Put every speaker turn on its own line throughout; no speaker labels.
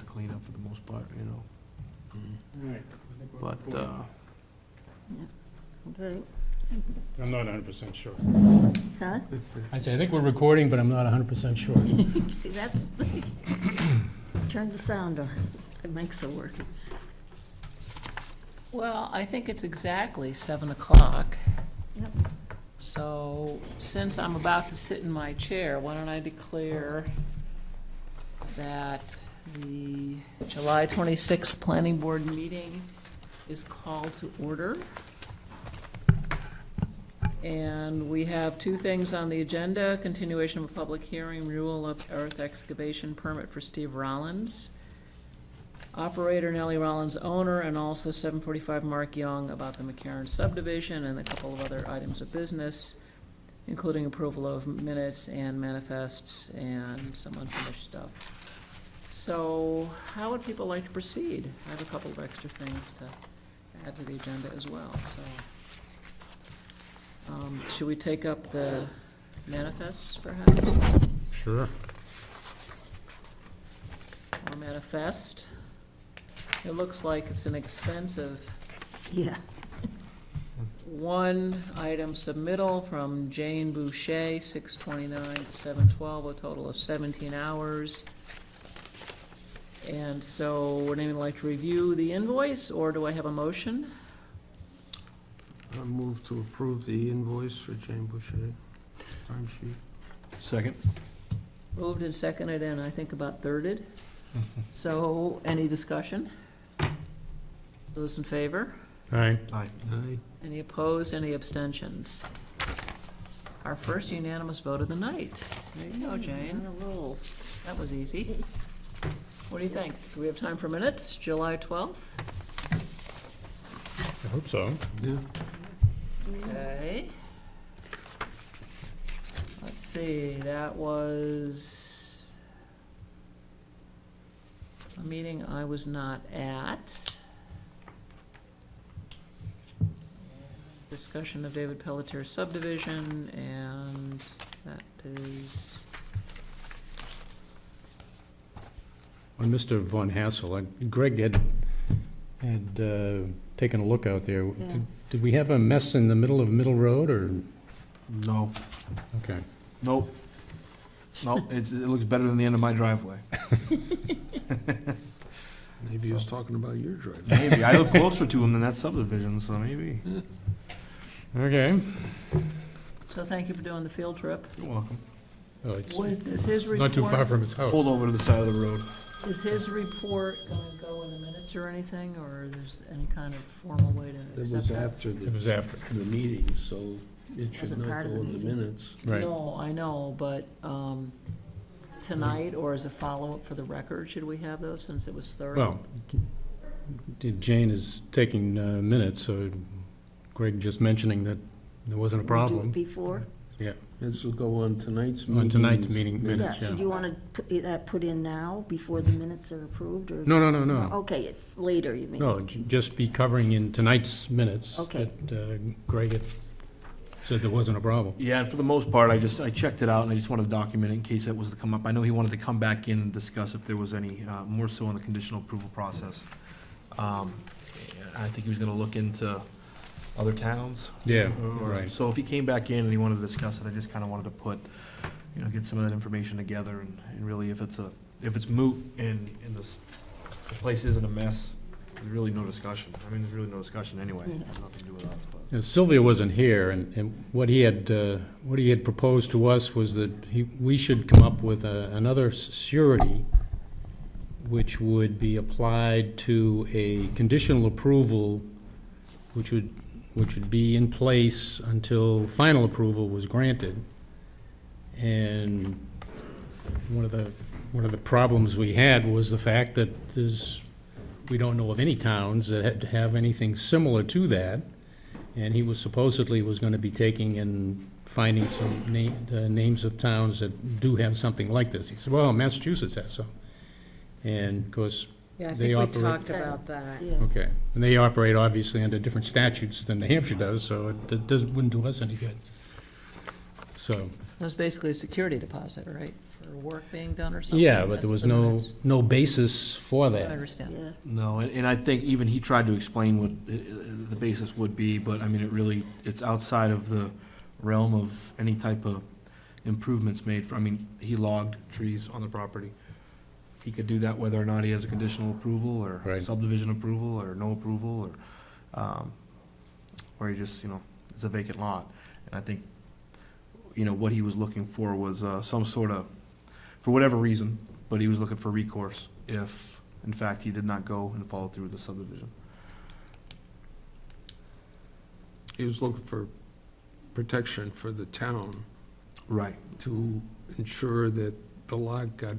to clean up for the most part, you know.
All right.
But,
Okay.
I'm not 100% sure.
Huh?
I say, I think we're recording, but I'm not 100% sure.
See, that's, turn the sound on. It makes it work.
Well, I think it's exactly 7 o'clock.
Yep.
So, since I'm about to sit in my chair, why don't I declare that the July 26th Planning Board meeting is called to order. And we have two things on the agenda: continuation of a public hearing, renewal of earth excavation permit for Steve Rollins, operator Nellie Rollins, owner, and also 745 Mark Young about the McCarran subdivision, and a couple of other items of business, including approval of minutes and manifests and some unfinished stuff. So how would people like to proceed? I have a couple of extra things to add to the agenda as well, so. Should we take up the manifests perhaps,
Sure.
or manifest? It looks like it's an extensive
Yeah.
one item submittal from Jane Boucher, 6/29 to 7/12, a total of 17 hours. And so, would anyone like to review the invoice, or do I have a motion?
I move to approve the invoice for Jane Boucher, timesheet.
second?
Moved and seconded, and I think about thirded. So, any discussion? Those in favor?
All right.
Aye.
Aye.
Any opposed, any abstentions? Our first unanimous vote of the night. There you go, Jane.
On a roll.
That was easy. What do you think? Do we have time for minutes? July 12th?
I hope so.
Yeah.
Okay. Let's see, that was a meeting I was not at. Discussion of David Pelletier subdivision, and that is,
On Mr. Von Hassel, Greg had taken a look out there.
Yeah.
Did we have a mess in the middle of Middle Road, or,
No,
okay.
nope. Nope, it looks better than the end of my driveway.
Maybe he was talking about your driveway.
Maybe, I live closer to him than that subdivision, so maybe.
Okay.
so thank you for doing the field trip.
You're welcome.
Oh, it's
Is his report?
not too far from his house.
Pulled over to the side of the road.
Is his report gonna go in the minutes or anything, or there's any kind of formal way to
It was
accept that?
after
It was
the
after.
meeting, so it should
Wasn't
not
part of
go
the
in the
meeting.
minutes.
Right.
No, I know, but tonight, or as a follow-up for the record, should we have those, since it was thorough?
Well, Jane is taking minutes, so Greg just mentioning that there wasn't a
We do
problem.
it before?
Yeah,
This will go on tonight's meeting.
On tonight's meeting minutes.
Yeah,
yeah.
do you want to put that put in now, before the minutes are approved, or?
no.
Okay, later, you mean?
No, just be covering in tonight's minutes.
Okay.
That Greg had said there wasn't a problem.
Yeah, and for the most part, I checked it out, and I just wanted to document it in case that was to come up. I know he wanted to come back in and discuss if there was any, more so on the conditional approval process. I think he was gonna look into other towns.
Yeah,
Or-
right.
So if he came back in and he wanted to discuss it, I just kinda wanted to put, get some of that information together, and really, if it's moot and the place isn't a mess, there's really no discussion. I mean, there's really no discussion anyway. It has nothing to do with us, but.
Yeah, Sylvia wasn't here, and what he had proposed to us was that we should come up with another surety, which would be applied to a conditional approval, which would be in place until final approval was granted. And one of the problems we had was the fact that we don't know of any towns that have anything similar to that. And he was supposedly gonna be taking and finding some names of towns that do have something like this. He said, well, Massachusetts has some. And of course,
Yeah, I
They
think we
operate-
talked about that.
Yeah.
okay, and they operate obviously under different statutes than New Hampshire does, so it wouldn't do us any good. So,
That's basically a security deposit, right, for work being done or something?
yeah, but there
That's
was
the minutes.
no basis for
I
that.
understand.
Yeah,
No, and I think even he tried to explain what the basis would be, but I mean, it's outside of the realm of any type of improvements made for, I mean, he logged trees on the property. He could do that whether or not he has a conditional approval or
Right.
subdivision approval or no approval or he just, it's a vacant lot. And I think, what he was looking for was some sort of, for whatever reason, but he was looking for recourse if, in fact, he did not go and follow through with the subdivision.
He was looking for protection for the town
Right.
to ensure that the lot got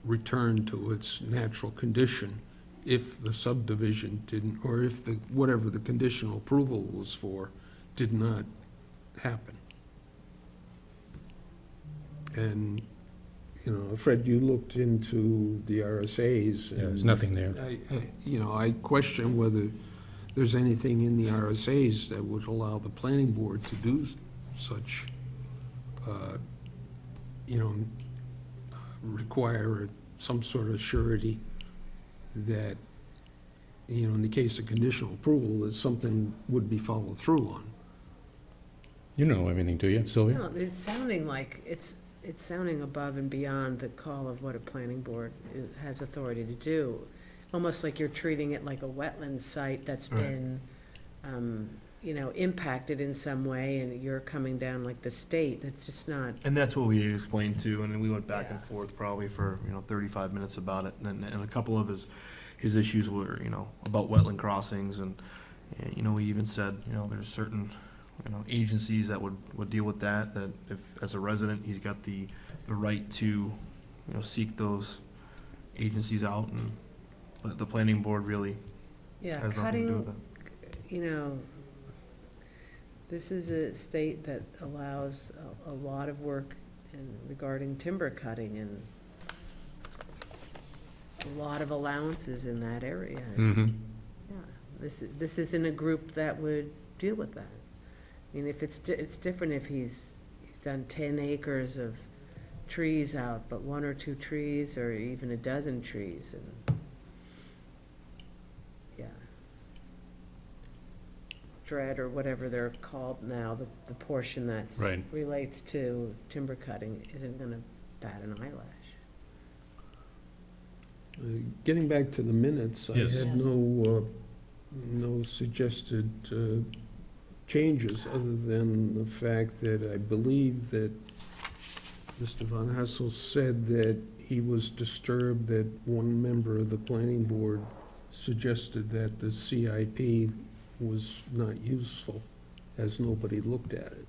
returned to its natural condition if the subdivision didn't, or if whatever the conditional approval was for, did not happen. And, Fred, you looked into the RSA's.
There was
and
nothing there.
I question whether there's anything in the RSA's that would allow the planning board to do such, require some sort of surety that, in the case of conditional approval, that something would be followed through on.
You know everything, do you, Sylvia?
No, it's sounding like, it's sounding above and beyond the call of what a planning board has authority to do. Almost like you're treating it like a wetland site that's
Right.
been, impacted in some way, and you're coming down like the state. That's just not,
And that's what we explained to, and then we went back and
Yeah.
forth probably for, 35 minutes about it. And a couple of his issues were, about wetland crossings and, we even said, there's certain, agencies that would deal with that if, as a resident, he's got the right to, seek those agencies out, and, but the planning board really
yeah,
has nothing to do with
cutting,
it.
This is a state that allows a lot of work regarding timber cutting and a lot of allowances in that area.
Mm-hmm.
Yeah, this isn't a group that would deal with that. I mean, if it's different if he's done 10 acres of trees out, but 1 or 2 trees, or even a dozen trees, and, yeah. Dread, or whatever they're called now, the portion that's
Right.
relates to timber cutting isn't gonna bat an eyelash.
Getting back to the minutes, I
Yes.
had
Yes.
no suggested changes, other than the fact that I believe that Mr. Von Hassel said that he was disturbed that one member of the planning board suggested that the CIP was not useful, as nobody looked at it.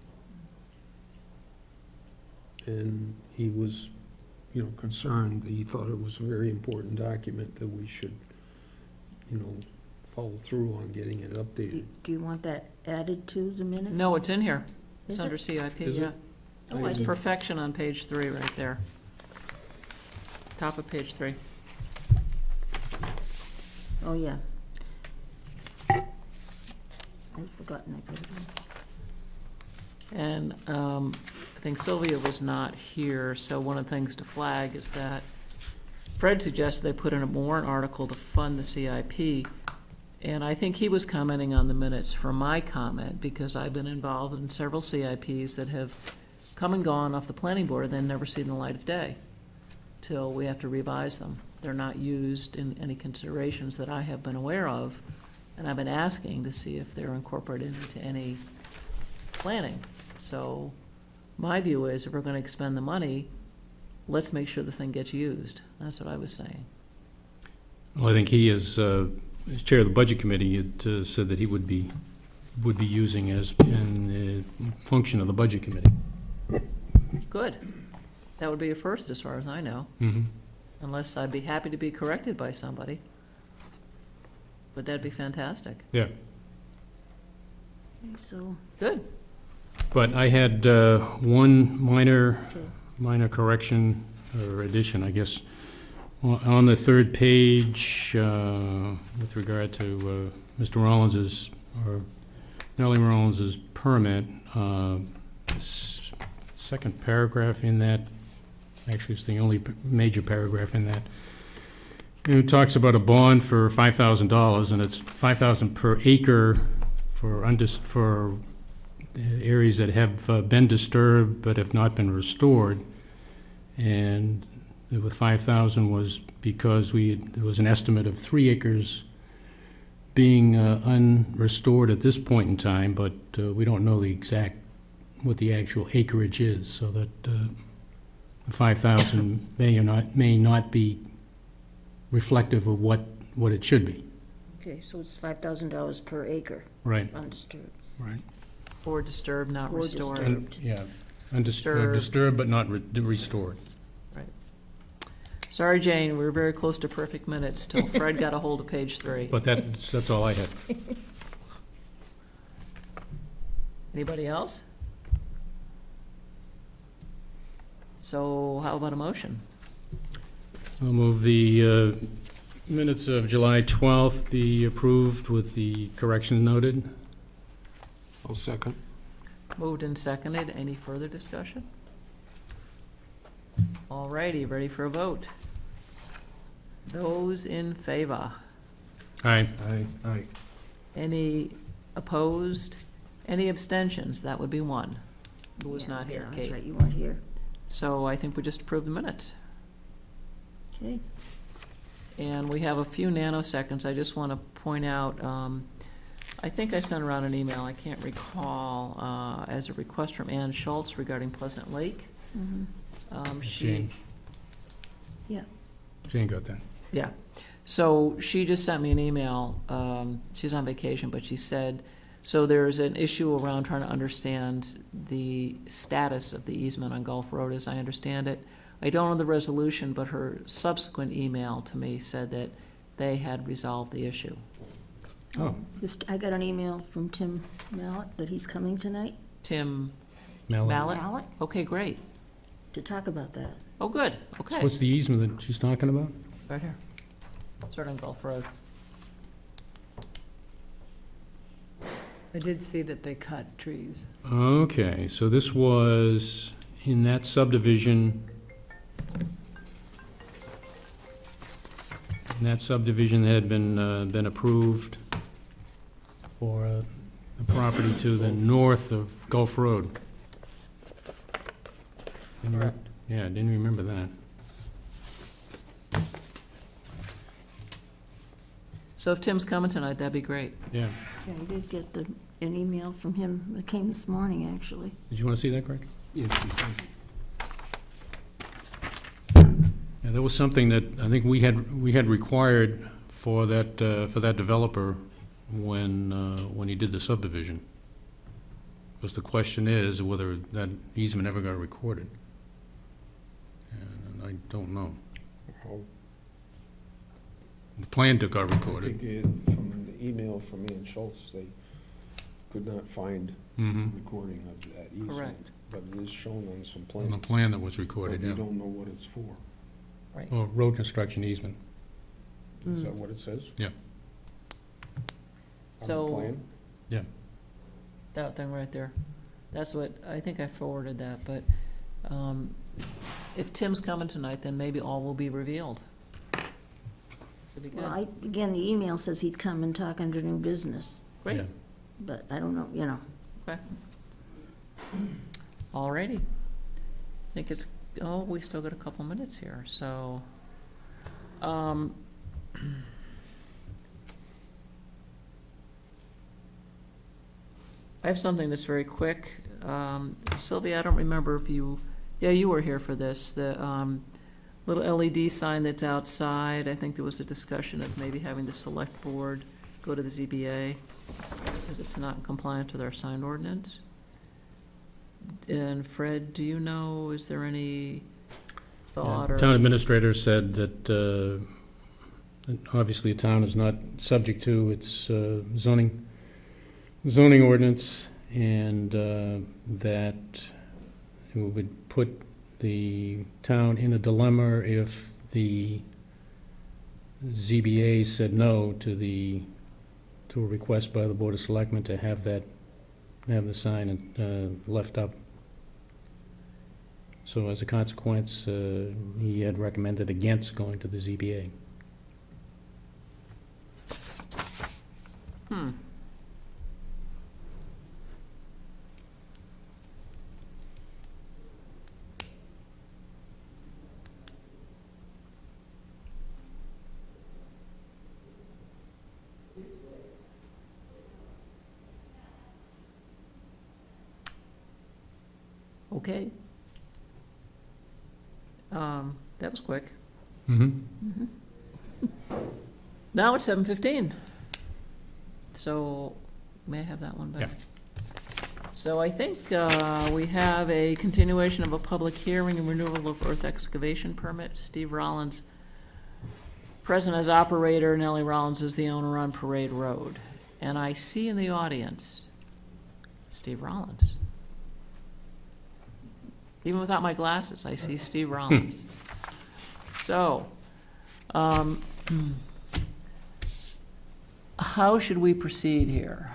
And he was, concerned, that he thought it was a very important document that we should, follow through on getting it updated.
do you want that added to the minutes?
No, it's in here. It's
Is
under
it?
CIP,
Is it?
yeah.
Oh,
It's
I
perfection on page 3 right there. Top of page 3.
Oh, yeah. I'd forgotten I put it in.
And I think Sylvia was not here, so one of the things to flag is that Fred suggested they put in a warrant article to fund the CIP. And I think he was commenting on the minutes from my comment, because I've been involved in several CIPs that have come and gone off the planning board and then never seen the light of day till we have to revise them. They're not used in any considerations that I have been aware of, and I've been asking to see if they're incorporated into any planning. So my view is, if we're gonna expend the money, let's make sure the thing gets used. That's what I was saying.
Well, I think he is, as chair of the budget committee, had said that he would be using as in the function of the budget committee.
Good. That would be a first, as far as I know,
Mm-hmm.
unless I'd be happy to be corrected by somebody. But that'd be fantastic.
Yeah,
Okay, so,
Good.
but I had one
okay,
minor correction or addition, I guess. On the third page, with regard to Mr. Rollins's, or Nellie Rollins's permit, second paragraph in that, actually, it's the only major paragraph in that. It talks about a bond for $5,000, and it's $5,000 per acre for areas that have been disturbed but have not been restored. And with 5,000 was because there was an estimate of 3 acres being unrestored at this point in time, but we don't know what the actual acreage is, so that the 5,000 may not be reflective of what it should be.
Okay, so it's $5,000 per acre,
Right,
undisturbed.
right.
Or disturbed, not
Or
restored.
disturbed.
Yeah,
Disturbed.
disturbed but not restored.
Sorry, Jane, we were very close to perfect minutes till Fred got a hold of page 3.
But that's all I had.
Anybody else? So how about a motion?
I'll move the minutes of July 12th be approved with the correction noted.
I'll second.
Moved and seconded. Any further discussion? All righty, ready for a vote? Those in favor?
Aye.
Aye.
Any opposed? Any abstentions? That would be one, who was
Yeah,
not here,
yeah, that's
Kate.
right, you weren't here.
So I think we just approved the minutes.
Okay.
And we have a few nanoseconds. I just want to point out, I think I sent around an email, I can't recall, as a request from Ann Schultz regarding Pleasant Lake.
Mhm.
Jane.
Yeah.
Jane got that.
Yeah, so she just sent me an email, she's on vacation, but she said, so there's an issue around trying to understand the status of the easement on Gulf Road, as I understand it. I don't know the resolution, but her subsequent email to me said that they had resolved the issue.
Oh,
I got an email from Tim Mallett that he's coming tonight.
Tim
Mallet.
Mallett?
Mallett,
Okay, great.
to talk about that.
Oh, good,
So
okay.
what's the easement that she's talking about?
Right here. Start on Gulf Road.
I did see that they cut trees.
Okay, so this was in that subdivision. And that subdivision had been approved for the property to the north of Gulf Road. Didn't you-
Correct.
Yeah, I didn't remember that.
So if Tim's coming tonight, that'd be great.
Yeah.
Yeah, I did get an email from him, it came this morning, actually.
Did you want to see that, Greg?
Yes,
Yeah, that was something that I think we had required for that developer when he did the subdivision. Because the question is whether that easement ever got recorded. And I don't know. The plan got
I
recorded.
think from the email from Ann Schultz, they could not find
Mm-hmm.
recording of that easement.
Correct.
But it is shown on some
On the
plans.
plan that was
But
recorded,
we
yeah.
don't know what it's for.
Oh, road construction easement.
Is that what it says?
Yeah.
On
So-
the plan?
That thing right there. That's what, I think I forwarded that, but if Tim's coming tonight, then maybe all will be revealed. Should be
Well,
good.
again, the email says he'd come and talk under new business,
Great,
Yeah.
but I don't know, you know.
okay. All righty. I think it's, oh, we still got a couple minutes here, so. I have something that's very quick. Sylvia, I don't remember if you, yeah, you were here for this, the little LED sign that's outside. I think there was a discussion of maybe having the select board go to the ZBA because it's not compliant with our sign ordinance. And Fred, do you know, is there any thought or?
Town administrator said that obviously the town is not subject to its zoning ordinance, and that it would put the town in a dilemma if the ZBA said no to a request by the Board of Selectmen to have the sign left up. So as a consequence, he had recommended against going to the ZBA.
Hmm. Okay. That was quick.
Mm-hmm.
Now it's 7:15. So, may I have that one back?
Yeah.
So I think we have a continuation of a public hearing and renewal of earth excavation permit. Steve Rollins, present as operator, Nellie Rollins is the owner on Parade Road. And I see in the audience Steve Rollins. Even without my glasses, I see Steve Rollins. So, how should we proceed here?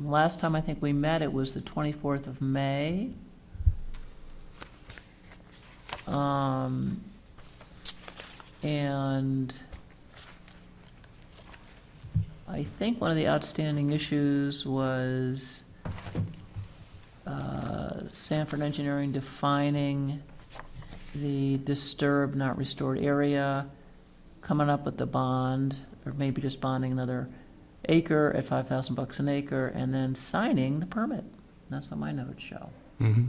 Last time I think we met, it was the 24th of May. And I think one of the outstanding issues was Sanford Engineering defining the disturbed, not restored area, coming up with the bond, or maybe just bonding another acre at $5,000 an acre, and then signing the permit. That's what my notes show.
Mm-hmm.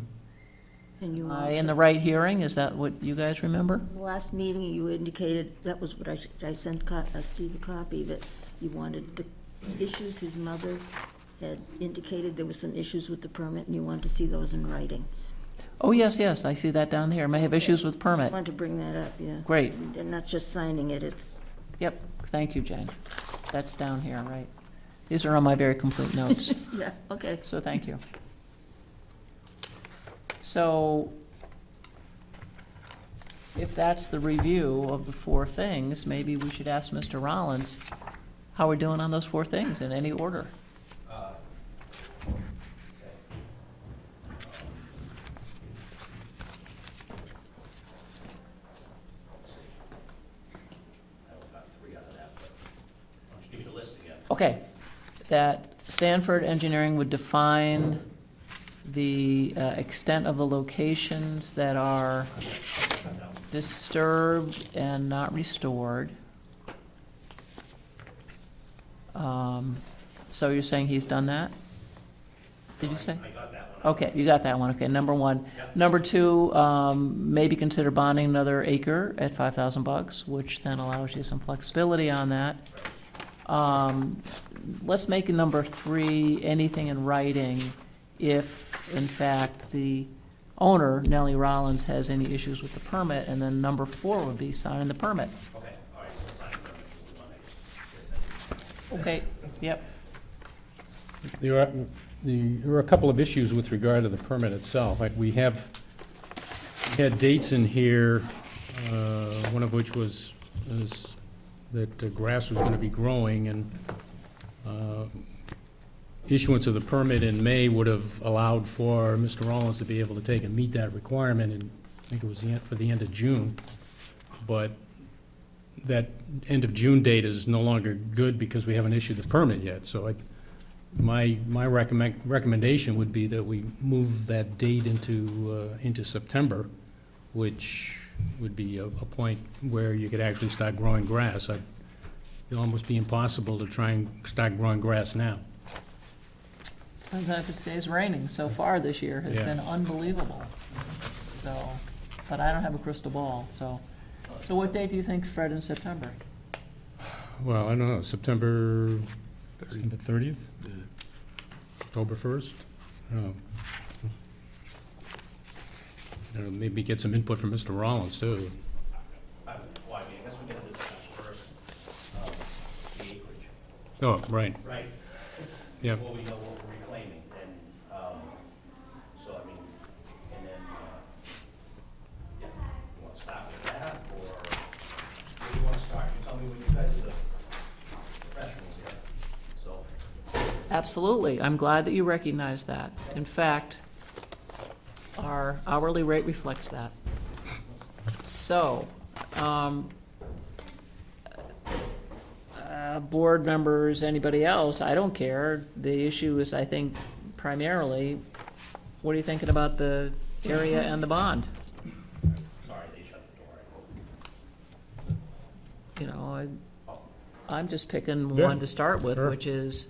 And you
In
also,
the right hearing, is that what you guys remember?
the last meeting, you indicated, that was what I sent Steve a copy, that you wanted the issues his mother had indicated, there were some issues with the permit, and you wanted to see those in writing.
Oh, yes, yes, I see that down here. May have issues with
I
permit.
wanted to bring that up, yeah.
Great.
And not just signing it, it's,
Yep, thank you, Jane. That's down here, right? These are on my very complete notes,
yeah, okay.
so thank you. So, if that's the review of the four things, maybe we should ask Mr. Rollins how we're doing on those four things in any order. Okay, that Sanford Engineering would define the extent of the locations that are disturbed and not restored. So you're saying he's done that? Did you say? I got that one. Okay, you got that one, okay, number one. Number two, maybe consider bonding another acre at $5,000, which then allows you some flexibility on that. Let's make a number three, anything in writing, if in fact the owner, Nellie Rollins, has any issues with the permit, and then number four would be signing the permit.
Okay, all right, so signing permit is the one
Okay, yep.
There are a couple of issues with regard to the permit itself. Like, we have had dates in here, one of which was that grass was going to be growing, and issuance of the permit in May would have allowed for Mr. Rollins to be able to take and meet that requirement, and I think it was for the end of June. But that end of June date is no longer good because we haven't issued the permit yet. So my recommendation would be that we move that date into September, which would be a point where you could actually start growing grass. It'd almost be impossible to try and start growing grass now.
Depends on if it stays raining. So far this year has
Yeah.
been unbelievable. So, but I don't have a crystal ball, so. So what date do you think, Fred, in September?
Well, I don't know, September 30th? October 1st? I don't know. Maybe get some input from Mr. Rollins, too.
Well, I mean, I guess we're gonna discuss first, the acreage,
Oh, right,
right?
yeah.
Before we know what we're reclaiming, and, so I mean, and then, yeah, you wanna start with that, or where do you wanna start? You tell me when you guys are the professionals here, so.
Absolutely. I'm glad that you recognize that. In fact, Our hourly rate reflects that. So, board members, anybody else, I don't care. The issue is, I think, primarily, what are you thinking about the area and the bond?
Sorry, they shut the door.
You know, I'm just picking
Yeah,
one to start with,
sure.
which is,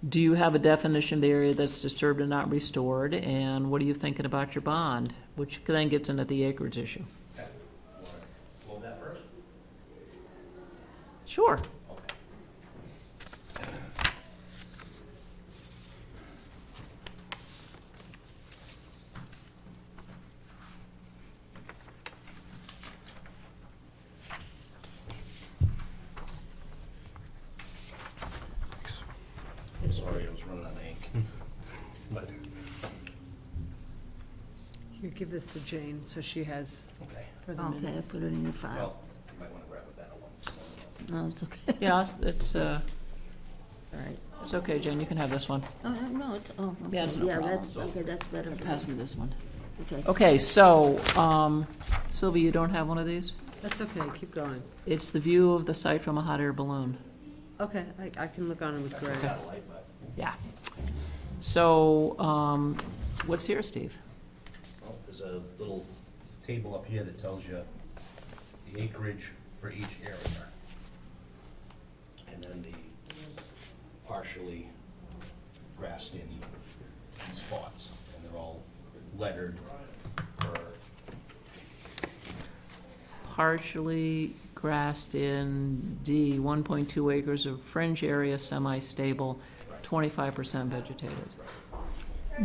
do you have a definition of the area that's disturbed and not restored? And what are you thinking about your bond? Which then gets into the acreage issue.
Okay. Move that first?
Sure.
Okay. Sorry, I was running out of ink. But,
Here, give this to Jane, so she has
okay,
for the
Okay, I
minutes.
put it in your file.
well, you might want to grab a better one.
No, it's okay.
Yeah, it's, all right. It's okay, Jen, you can have this one.
Oh, no, it's, oh, okay.
Yeah, it's no problem.
that's, okay, that's better. for
Pass
me.
me this one.
Okay.
Okay, so, Sylvia, you don't have one of these?
That's okay, keep going.
It's the view of the site from a hot air balloon.
Okay, I can look on it with Greg.
Got a light, but,
Yeah. So, what's here, Steve?
well, there's a little table up here that tells you the acreage for each area. And then the partially grassed in spots, and they're all lettered for,
Partially grassed in D, 1.2 acres of fringe area, semi-stable, 25% vegetated.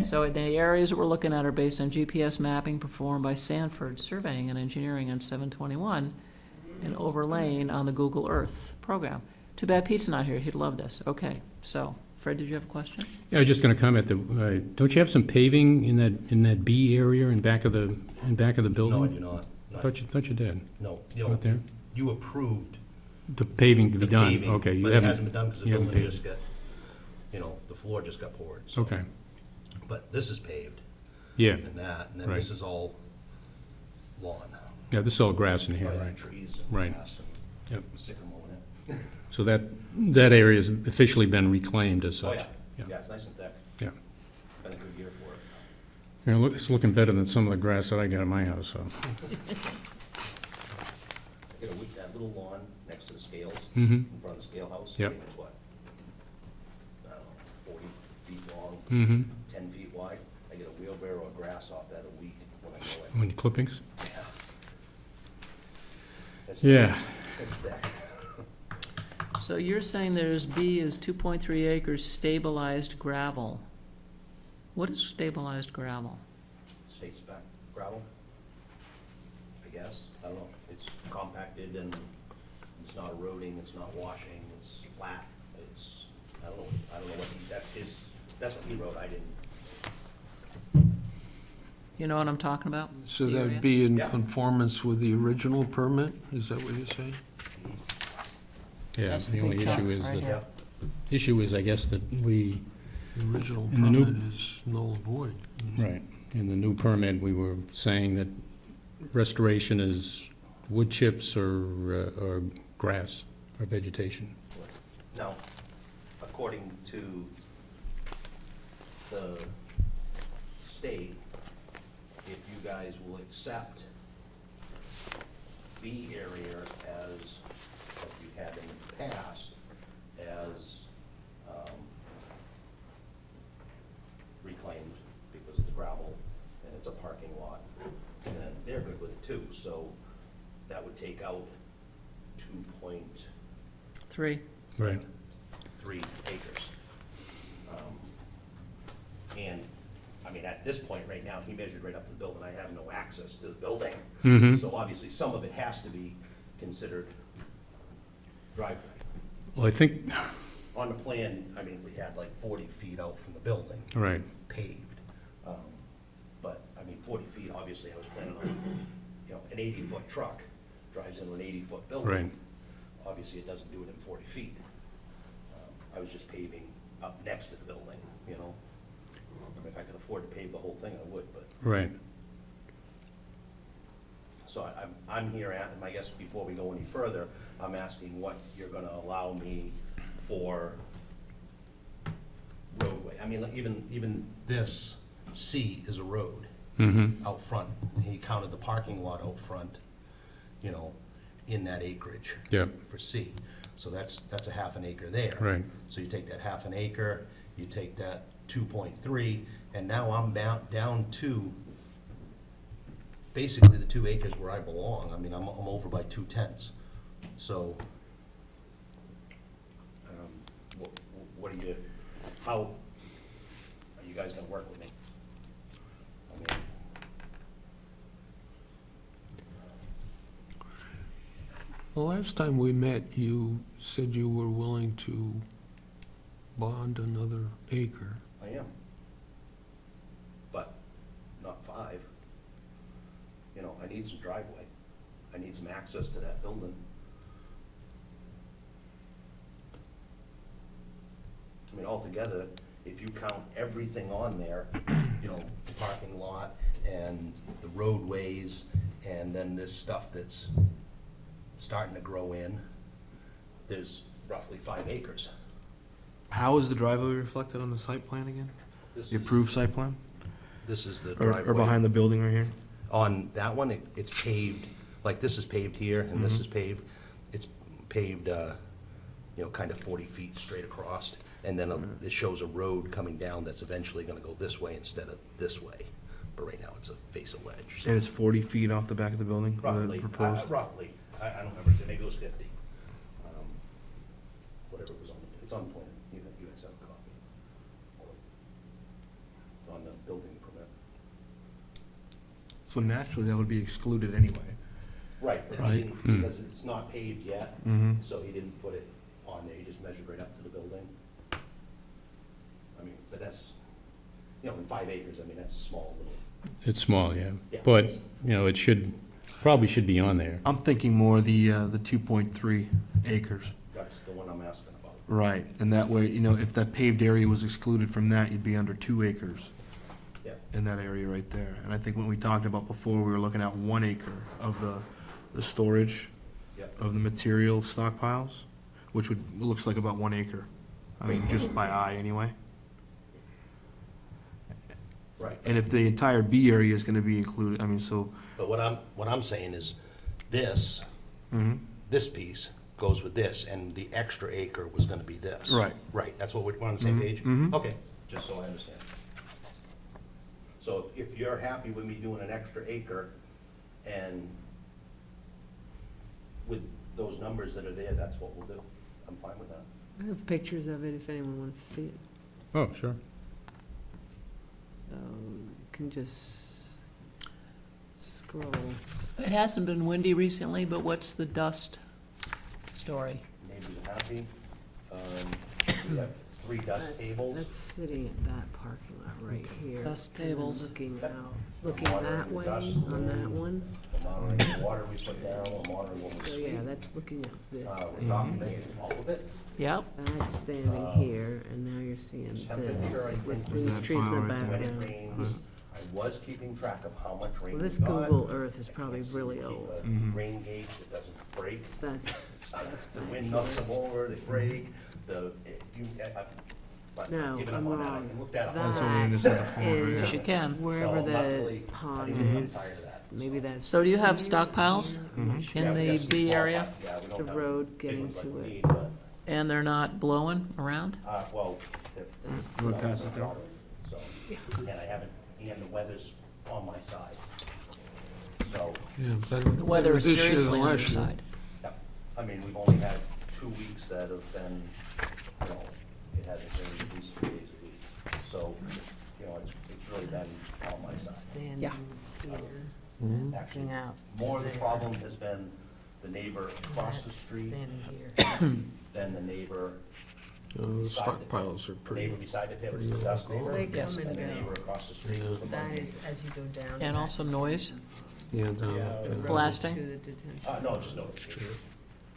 So the areas that we're looking at are based on GPS mapping performed by Sanford Surveying and Engineering on 721 and overlaying on the Google Earth program. Too bad Pete's not here, he'd love this. Okay, so, Fred, did you have a question?
Yeah, I was just gonna comment that, don't you have some paving in that B area in back of the building?
no, I do not.
Thought you did.
No,
Not there?
you approved
The paving to be
the
done,
paving,
okay, you
but it
haven't.
hasn't been done because the
you haven't
building
paved.
just got, the floor just got poured, so.
Okay,
But this is paved,
yeah,
and that, and then
Right.
this is all lawn.
yeah, this is all grass in here,
Right,
right?
trees and
Right.
grass
Yep.
and sycamore in it.
So that area's officially been reclaimed as
Oh,
such.
yeah,
Yeah.
yeah, it's nice and thick.
Yeah.
Been a good year for it.
Yeah, it's looking better than some of the grass that I got in my house, so.
I get that little lawn next to the scales,
Mm-hmm,
in front of the scale house.
Yep.
It's what? I don't know, 40 feet long,
mm-hmm.
10 feet wide. I get a wheelbarrow of grass off that a week when I go
When you clippings?
in. It's-
Yeah.
It's thick.
So you're saying there's B is 2.3 acres stabilized gravel. What is stabilized gravel?
State spec gravel, I guess. I don't know. It's compacted and it's not eroding, it's not washing, it's flat. It's, I don't know what that's what he wrote. I didn't.
You know what I'm talking about?
So
The
that
area?
would be in
Yeah.
conformance with the original permit? Is that what you're saying?
Yeah,
That's
the
the
only
big chunk
issue is,
right
that
here.
issue is, I guess, that we,
The original
And the new-
permit is null and void.
right, in the new permit, we were saying that restoration is wood chips or grass or vegetation.
Now, according to the state, if you guys will accept B area as what you had in the past as reclaimed because of the gravel, and it's a parking lot, and then they're good with it too, so that would take out 2.3
3.
acres. And, I mean, at this point, right now, he measured right up to the building, I have no access to the building.
Mhm.
So obviously, some of it has to be considered driveway.
Well, I think,
On the plan, I mean, we had like 40 feet out from the building,
right,
paved. But, I mean, 40 feet, obviously, I was planning on, an 80-foot truck drives into an 80-foot building.
right.
Obviously, it doesn't do it in 40 feet. I was just paving up next to the building, I mean, if I could afford to pave the whole thing, I would, but
Right.
so I'm here at, I guess before we go any further, I'm asking what you're gonna allow me for roadway. I mean, like, even this C is a road
Mm-hmm,
out front. He counted the parking lot out front, you know, in that acreage
yeah,
for C. So that's a half an acre there.
right.
So you take that half an acre, you take that 2.3, and now I'm down to basically the 2 acres where I belong. I mean, I'm over by 2/10. So, what do you, how are you guys gonna work with me? I mean,
The last time we met, you said you were willing to bond another acre.
I am. But not 5. You know, I need some driveway. I need some access to that building. I mean, altogether, if you count everything on there, you know, the parking lot and the roadways, and then this stuff that's starting to grow in, there's roughly 5 acres.
How is the driveway reflected on the site plan again?
This
The
is-
approved site plan?
This is the
Or
driveway.
behind the building right here?
On that one, it's paved, like this is paved here, and this is paved. It's paved, you know, kind of 40 feet straight across, and then it shows a road coming down that's eventually gonna go this way instead of this way. But right now, it's a face of ledge.
And it's 40 feet off the back of the building? the
Roughly,
proposed?
roughly. I don't remember, maybe it was 50. Whatever was on, it's on the plan. You guys have a copy. It's on the building permit.
So naturally, that would be excluded anyway.
Right, but
Right.
he didn't, because it's not paved yet,
Mm-hmm.
so he didn't put it on there, he just measured right up to the building. I mean, but that's, you know, in 5 acres, I mean, that's a small little,
It's small, yeah.
Yeah.
But, you know, probably should be on there.
I'm thinking more the 2.3 acres.
that's the one I'm asking about.
Right, and that way, you know, if that paved area was excluded from that, you'd be under 2 acres
Yeah,
in that area right there. And I think when we talked about before, we were looking at 1 acre of the storage
yeah.
of the material stockpiles, which looks like about 1 acre. I mean, just by eye anyway.
Right.
And if the entire B area is gonna be included, I mean, so,
But what I'm saying is, this,
mhm.
this piece goes with this, and the extra acre was gonna be this.
Right.
Right, that's what we're on the same page?
mhm.
Okay, just so I understand. So if you're happy with me doing an extra acre, and with those numbers that are there, that's what we'll do. I'm fine with that.
I have pictures of it if anyone wants to see it.
Oh, sure.
So you can just scroll.
It hasn't been windy recently, but what's the dust story?
Neighbors are happy. We have 3 dust tables.
That's sitting at that parking lot right here.
Dust
and then
tables.
Looking out, looking that way on that one.
I'm monitoring the water we put down, I'm monitoring what we
So
speak.
yeah, that's looking at this.
We're documenting all of it.
Yep,
That's standing here, and now you're seeing
Temperature, I
this,
think,
with
was
these
that
trees in the
file right there.
When it
background.
rains, I was keeping track of how much rain
Well,
we
this
got.
Google Earth is probably really
Keep
old.
a
Mhm.
Rain gauge that doesn't break.
That's
The
back
wind knocks
here.
them over, they break, but
No,
even
I'm
up on that, I
wrong.
can look that up.
That's over in this other pond right
Is
yes,
here.
you can.
wherever
So I'm not
the
really-
pond
I'm tired of
is,
that,
maybe that's.
So do you have
here,
stockpiles
here, I'm not
Mhm.
sure.
Yeah,
in
we
the
have some
B
small
area?
ones. Yeah, we don't
The
have
road
big
getting
ones like
to
we
it.
need, but,
And they're not blowing around?
well, they're-
That's-
You wanna pass it down?
So, and I haven't, and the weather's on my side. So,
Yeah, better.
The weather is
this year than
seriously on your
last year.
side.
yeah, I mean, we've only had 2 weeks that have been, you know, it hasn't been at least 2 days a week. So, you know, it's really been on my side.
Standing
Yeah.
here,
Mhm.
Actually,
looking out.
more of the
there.
problem has been the neighbor across the
That's
street,
standing here.
then the neighbor,
Stockpiles are
the
pretty.
neighbor beside the pit, which is the dust neighbor,
They
and
come and
the neighbor
go.
across the street
Yeah.
is the
That
mud
is as you go down.
And also noise?
Yeah, down.
Yeah.
yeah.
Blasting?
To the detention.
No, just notification,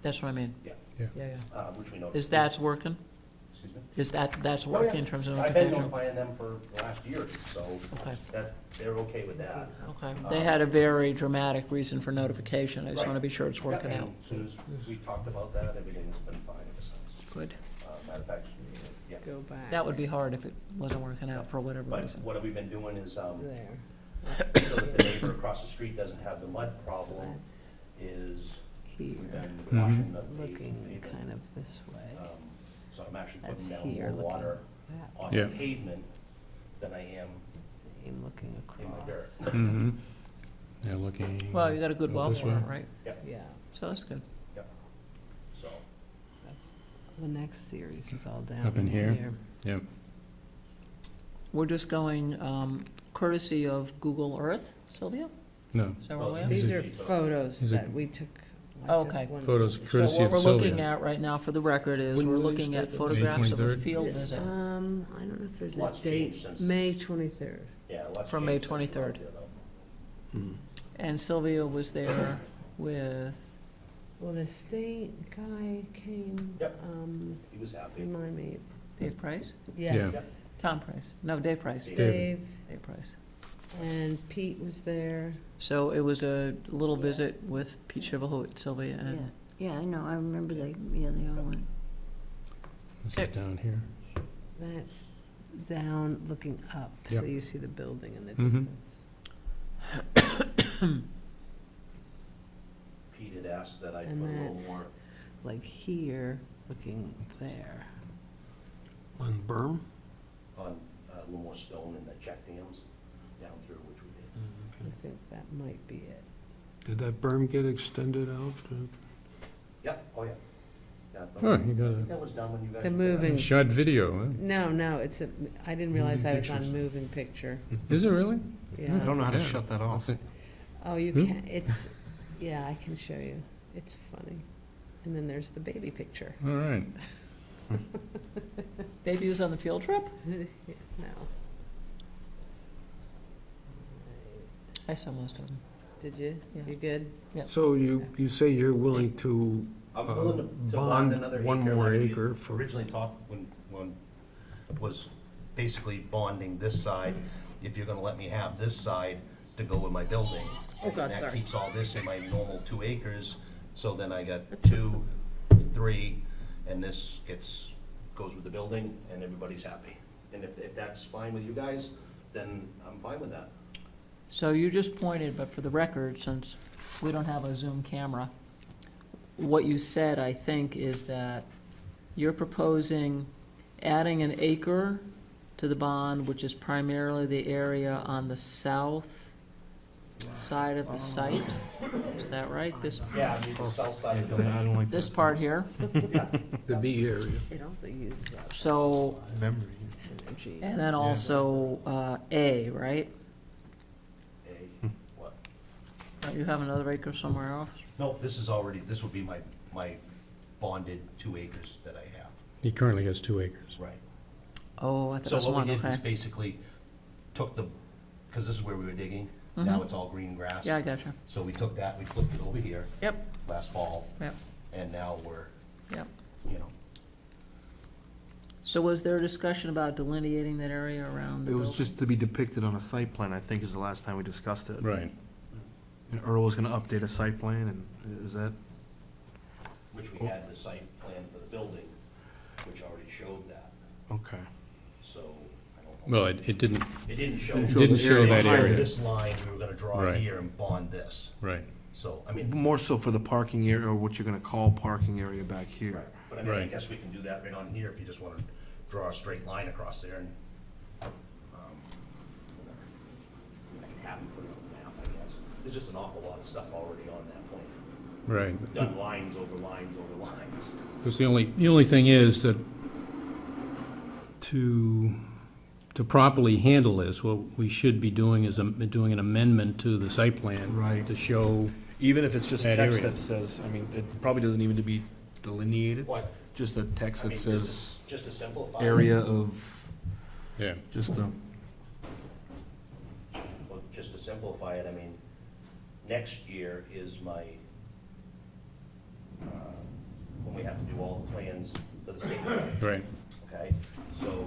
That's what I mean.
yeah,
Yeah, yeah.
which we know.
Is that working?
Excuse me?
that's
Oh,
working
yeah.
in terms of
I've been
notification?
notifying them for the last year, so
Okay.
that, they're okay with that.
Okay, they had a very dramatic reason for notification, I just
Right.
want to be sure it's working
Yeah,
out.
and as soon as we talked about that, everything's been fine ever since.
Good.
Matter of fact, yeah.
Go back.
That would be hard if it wasn't working out for whatever
But
reason.
what have we been doing is, so
There.
that the neighbor across the street doesn't have the mud problem,
That's
is
here,
we've been
Mhm.
washing the
looking
pavement.
kind of this way.
So I'm actually
That's
putting down
here,
more
looking
water
that
on
Yeah.
the pavement than I am
Same looking
in my dirt.
across.
Mm-hmm. Yeah, looking.
Well, you got a good
out
well
this
for
way.
it, right?
Yeah,
So that's good.
So,
that's, the next series is all down
Up in here? Yep.
We're just going courtesy of Google Earth, Sylvia?
No,
Is that
Well,
where we are?
These
Is
are
it-
photos
is it-
that we took. I
Oh,
took
okay.
one-
Photos courtesy
So what
of
we're looking
Sylvia.
at right now for the record is,
When
we're
were they
looking at
started?
photographs of a
23rd?
field visit.
I don't know if there's a
Lots
date,
changed since-
May 23rd.
yeah, let's
From
change
May
things around
23rd.
here, though.
And Sylvia was there with,
Well, the state guy came,
Yep. He was happy.
remind me,
Dave Price?
yes,
Yeah.
Tom Price? No, Dave Price.
Dave.
Dave,
Dave Price.
and Pete was there.
So it was a little visit with Pete Chivalhout, Sylvia,
Yeah,
and
yeah, I know, I remember they all went.
this is down here.
That's down, looking up, so
Yep.
you see the building in the
Mhm.
distance.
Pete had asked that I put a
And
little
that's-
more,
Like here, looking there.
On berm?
on, a little more stone in the check dams down through, which we did.
I think that might be it.
Did that berm get extended out?
Yep, oh, yeah. Yeah, but
Oh, you got
that was done when you guys.
The
were there.
moving-
a shot video, huh?
No, it's a, I didn't realize I was on
pictures.
moving picture.
Is it really?
Yeah.
I don't know how to
Yeah.
shut that off.
Oh, you
Hmm?
can, it's, yeah, I can show you. It's funny. And then there's the baby picture.
All right.
baby was on the field trip?
No.
I saw most of them.
Did you?
Yeah.
You good?
So you say you're willing to
I'm willing to bond
bond
another acre.
one more
like we
acre for-
Originally talked, when was basically bonding this side, if you're gonna let me have this side to go with my building.
Oh, God,
That
sorry.
keeps all this in my normal 2 acres, so then I got 2, 3, and this goes with the building, and everybody's happy. And if that's fine with you guys, then I'm fine with that.
So you just pointed, but for the record, since we don't have a Zoom camera, what you said, I think, is that you're proposing adding an acre to the bond, which is primarily the area on the south side of the site. Is that right? This,
Yeah, I mean, the south side of the
I
building.
don't like
this
that
part here?
the B area?
It also uses up
So,
memory.
energy.
and then also A, right?
What?
You have another acre somewhere else?
No, this would be my bonded 2 acres that I have.
He currently has 2 acres.
Right.
Oh, I thought it
So
was
what
one,
we did was
okay.
basically took because this is where we were digging, now it's all green grass.
Mm-hmm. Yeah, I gotcha.
So we took that, we flipped it over here
Yep,
last fall,
yep,
and now we're,
yep.
you know,
So was there a discussion about delineating that area around the
It was
building?
just to be depicted on a site plan, I think is the last time we discussed it.
Right.
And Earl was gonna update a site plan, and is that,
which we had the site plan for the building, which already showed that,
okay.
so I don't know.
Well, it didn't,
It didn't show.
It didn't show that
Behind
area.
this line, we were gonna draw
Right.
here and bond this,
right.
so, I mean,
More so for the parking area, or what you're gonna call parking area back here.
right, but I mean, I
Right.
guess we can do that right on here if you just wanna draw a straight line across there and, whatever. I can have them put it on the map, I guess. There's just an awful lot of stuff already on that point.
Right.
Done lines over lines over lines.
Because the only thing is that to properly handle this, what we should be doing is doing an amendment to the site plan.
Right.
To show,
Even if it's just
That
text
area.
that says, I mean, it probably doesn't even need to be delineated,
What?
just a text
I
that
mean,
says
just to simplify. it,
area of,
yeah,
just the,
well, just to simplify it, I mean, next year is my, when we have to do all the plans for the state.
right.
Okay, okay? So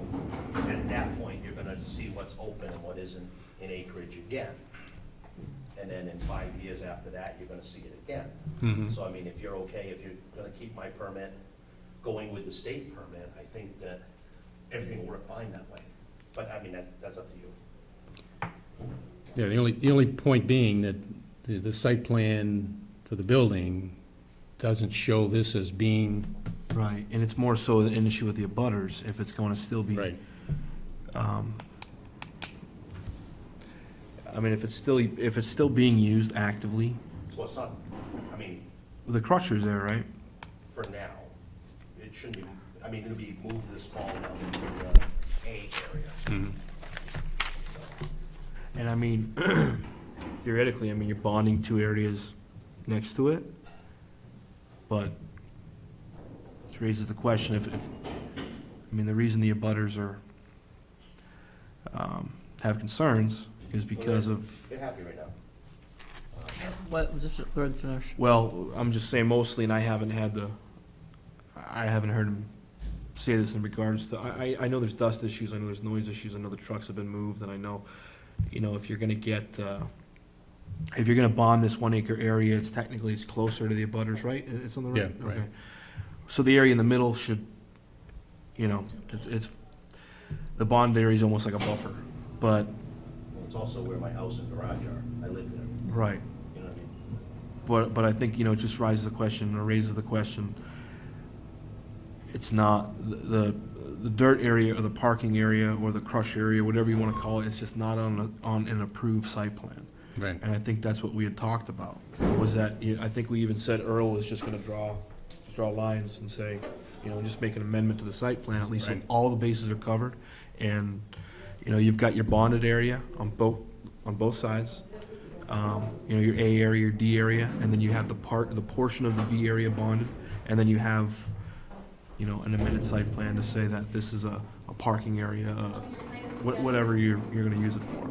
at that point, you're gonna see what's open and what isn't in acreage again. And then in 5 years after that, you're gonna see it again.
Mhm.
So I mean, if you're okay, if you're gonna keep my permit going with the state permit, I think that everything will work fine that way. But I mean, that's up to you.
Yeah, the only point being that the site plan for the building doesn't show this as being.
Right, and it's more so an issue with the abutters, if it's going to still be. I mean, if it's still being used actively,
Well, it's not, I mean,
the crusher's there, right?
for now, it shouldn't be, I mean, it'll be moved this fall now into the A area.
Mhm.
And I mean, theoretically, I mean, you're bonding two areas next to it, but it raises the question if, I mean, the reason the abutters have concerns is because of,
They're happy right now.
What, just go ahead and finish.
well, I'm just saying mostly, and I haven't heard him say this in regards to, I know there's dust issues, I know there's noise issues, I know the trucks have been moved, and I know, you know, if you're gonna bond this 1 acre area, it's closer to the abutters, right? It's on the right?
Yeah, right.
Okay. So the area in the middle should, you know, it's, the bond area is almost like a buffer, but,
Well, it's also where my house and garage are. I live there,
right.
you know what I mean?
But I think, you know, it just raises the question, it's not, the dirt area or the parking area or the crush area, whatever you wanna call it, it's just not on an approved site plan.
Right.
And I think that's what we had talked about, was that, I think we even said Earl was just gonna draw lines and say, you know, just make an amendment to the site plan, at least so
Right.
all the bases are covered. And, you know, you've got your bonded area on both sides. You know, your A area, your D area, and then you have the portion of the B area bonded, and then you have, you know, an amended site plan to say that this is a parking area, whatever you're gonna use it for.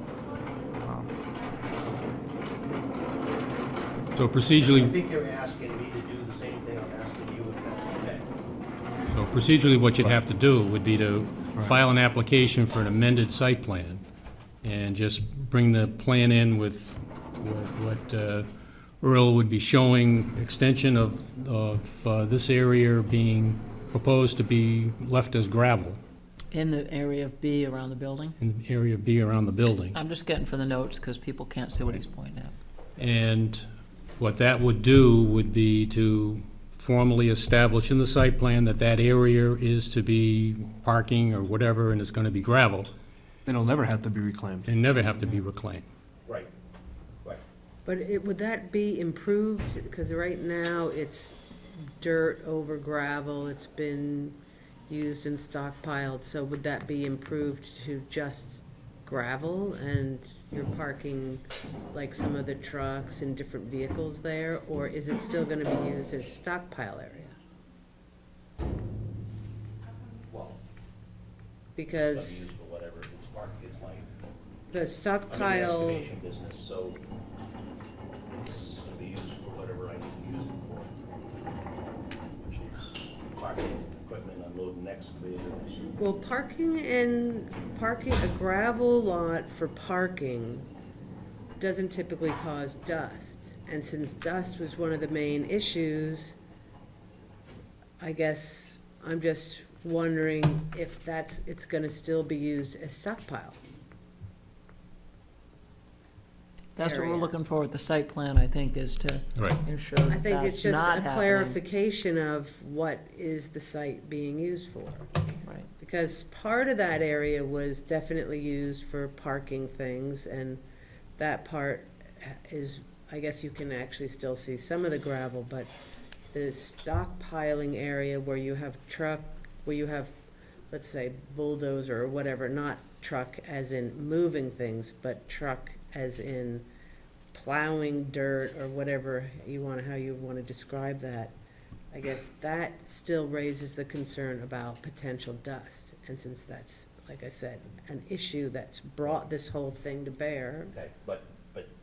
So
I
procedurally,
think you're asking me to do the same thing I'm asking you, if that's okay.
so procedurally, what you'd have to do would be to file an application for an amended site plan, and just bring the plan in with what Earl would be showing, extension of this area being proposed to be left as gravel
In the area of B around the building?
in area B around the building.
I'm just getting for the notes, because people can't see what he's pointing at.
And what that would do would be to formally establish in the site plan that that area is to be parking or whatever, and it's gonna be gravel,
It'll never have to be reclaimed.
and never have to be reclaimed.
Right, right.
But would that be improved? Because right now, it's dirt over gravel, it's been used and stockpiled, so would that be improved to just gravel, and you're parking like some of the trucks and different vehicles there, or is it still gonna be used as stockpile area?
Well, it's
Because
used for whatever it's parked, it's my,
the
I'm in the
stockpile,
excavation business, so it's to be used for whatever I need to use it for. Which is parking equipment, unloading excavators.
well, parking, a gravel lot for parking doesn't typically cause dust. And since dust was one of the main issues, I guess I'm just wondering if it's gonna still be used as stockpile.
That's what we're
Area.
looking for with the site plan, I think, is to
Right.
ensure
I
that
think it's
that's
just
not
a
happening.
clarification of what is the site being used for.
Right.
Because part of that area was definitely used for parking things, and that part is, I guess you can actually still see some of the gravel, but the stockpiling area where you have let's say bulldozer or whatever, not truck as in moving things, but truck as in plowing dirt or whatever how you wanna describe that. I guess that still raises the concern about potential dust. And since that's, like I said, an issue that's brought this whole thing to bear,
Okay, but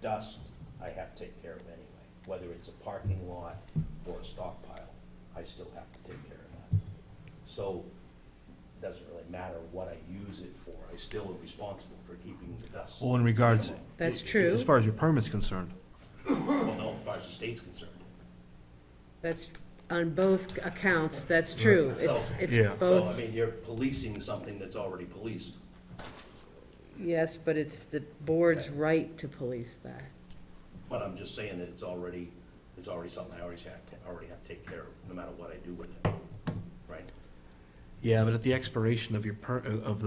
dust, I have to take care of anyway. Whether it's a parking lot or a stockpile, I still have to take care of that. So doesn't really matter what I use it for, I still am responsible for keeping the dust.
Well, in regards.
That's true.
As far as your permit's concerned.
Well, no, as far as the state's concerned.
That's, on both accounts, that's true.
So-
It's
Yeah.
So, I
both,
mean, you're policing something that's already policed.
yes, but it's the board's right to police that.
But I'm just saying that it's already something I already have to take care of, no matter what I do with it, right?
Yeah, but at the expiration of your of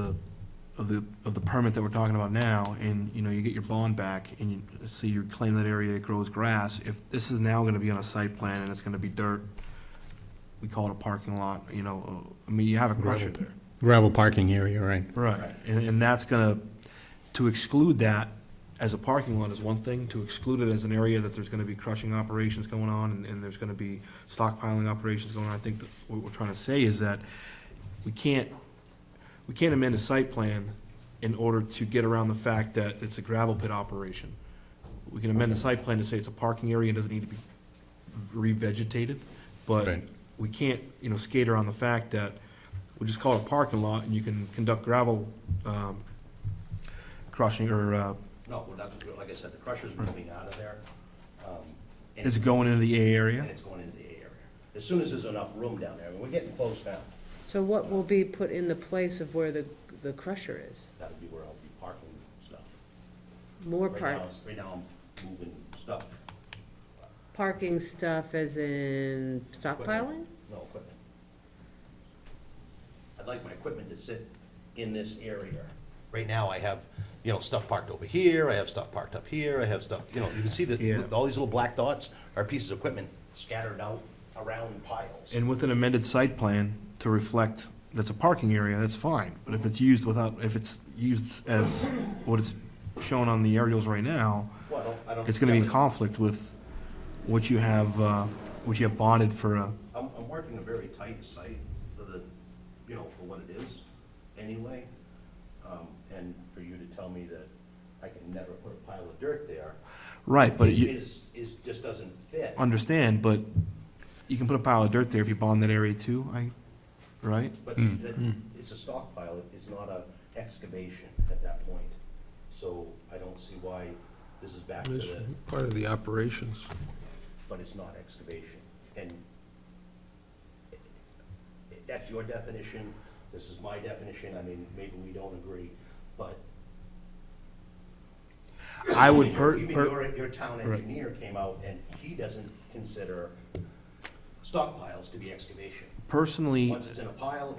the permit that we're talking about now, and, you know, you get your bond back, and you, see you claim that area that grows grass, if this is now gonna be on a site plan and it's gonna be dirt, we call it a parking lot, you know, I mean, you have a crusher there.
Gravel parking area, right?
Right, and that's gonna, to exclude that as a parking lot is one thing, to exclude it as an area that there's gonna be crushing operations going on, and there's gonna be stockpiling operations going on, I think that what we're trying to say is that we can't amend a site plan in order to get around the fact that it's a gravel pit operation. We can amend a site plan to say it's a parking area and doesn't need to be revegetated, but
Right.
we can't, you know, skate around the fact that we just call it a parking lot and you can conduct gravel, crushing, or,
No, we're not, like I said, the crusher's moving out of there. And
it's going into the A area.
And it's going into the A area. As soon as there's enough room down there, I mean, we're getting close now.
So what will be put in the place of where the crusher is?
That would be where I'll be parking stuff.
More
Right now, I'm moving stuff.
parking stuff as in stockpiling?
No equipment. I'd like my equipment to sit in this area. Right now, I have, you know, stuff parked over here, I have stuff parked up here, I have stuff, you know, you can see
Yeah.
that, all these little black dots are pieces of equipment scattered out around piles.
And with an amended site plan to reflect that's a parking area, that's fine. But if it's used if it's used as what it's shown on the aerials right now,
Well, I don't.
it's gonna be in conflict with what you have bonded for a,
I'm working a very tight site for the, you know, for what it is anyway. And for you to tell me that I can never put a pile of dirt there.
right, but you
Just doesn't fit.
understand, but you can put a pile of dirt there if you bond that area too, right?
But it's a stockpile, it's not a excavation at that point. So I don't see why this is back to
It's
the,
part of the operations.
but it's not excavation. And that's your definition, this is my definition, I mean, maybe we don't agree, but
I would
even your town
right.
engineer came out and he doesn't consider stockpiles to be excavation.
personally,
Once it's in a pile of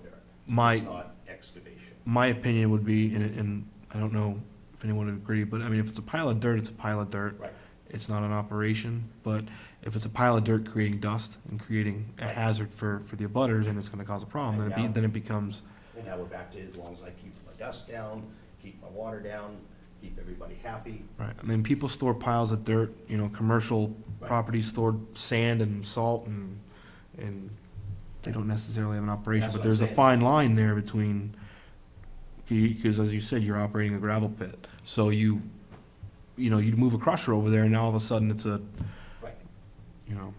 dirt.
My-
It's not excavation.
my opinion would be, and I don't know if anyone would agree, but I mean, if it's a pile of dirt, it's a pile of dirt.
Right.
It's not an operation, but if it's a pile of dirt creating dust and creating a
Right.
hazard for the abutters and it's gonna cause a problem,
And now-
then it becomes,
And now we're back to as long as I keep my dust down, keep my water down, keep everybody happy.
right, I mean, people store piles of dirt, you know, commercial
Right.
properties store sand and salt and they don't necessarily have an operation,
That's
but
what I'm
there's a
saying.
fine line there between, because as you said, you're operating a gravel pit, so you know, you'd move a crusher over there and now all of a sudden it's a,
Right.
you know,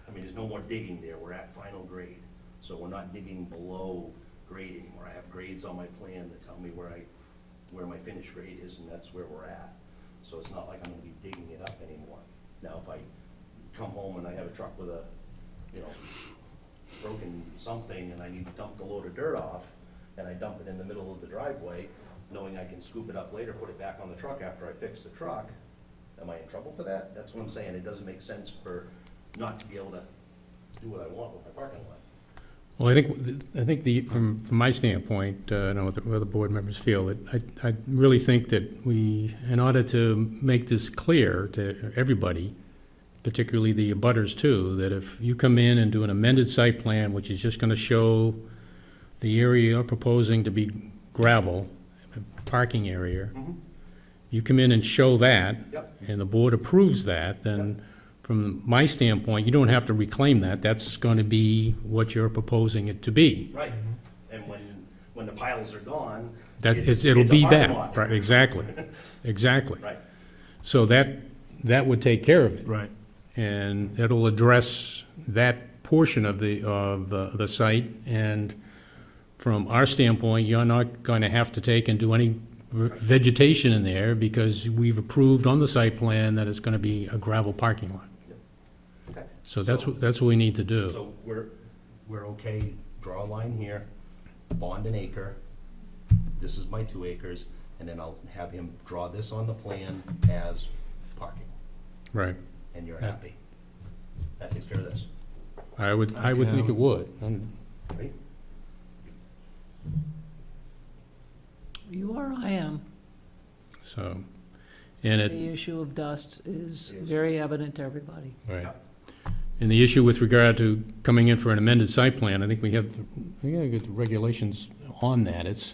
I mean, there's no more digging there, we're at final grade. So we're not digging below grade anymore. I have grades on my plan that tell me where my finished grade is, and that's where we're at. So it's not like I'm gonna be digging it up anymore. Now, if I come home and I have a truck with a, you know, broken something, and I need to dump the load of dirt off, and I dump it in the middle of the driveway, knowing I can scoop it up later, put it back on the truck after I fix the truck, am I in trouble for that? That's what I'm saying, it doesn't make sense for not to be able to do what I want with my parking lot.
Well, I think from my standpoint, I don't know what the other board members feel, that I really think that we, in order to make this clear to everybody, particularly the abutters too, that if you come in and do an amended site plan, which is just gonna show the area you're proposing to be gravel, parking area, you come in and show that,
Yep.
and the board approves that, then from my standpoint, you don't have to reclaim that. That's going to be what you're proposing it to be.
Right, and when the piles are gone,
It'll
it's a
be
parking
that,
lot.
right, exactly, exactly.
Right,
So that would take care of it.
right.
And it'll address that portion of the site, and from our standpoint, you're not going to have to take and do any vegetation in there, because we've approved on the site plan that it's going to be a gravel parking lot.
Okay.
So that's what we need to do.
So we're okay, draw a line here, bond an acre, this is my 2 acres, and then I'll have him draw this on the plan as parking,
Right.
and you're
Yeah.
happy. That takes care of this,
I would think it would.
right?
You are, I am.
So, and it,
The issue of dust is very evident to everybody.
right. And the issue with regard to coming in for an amended site plan, I think we have the regulations on that.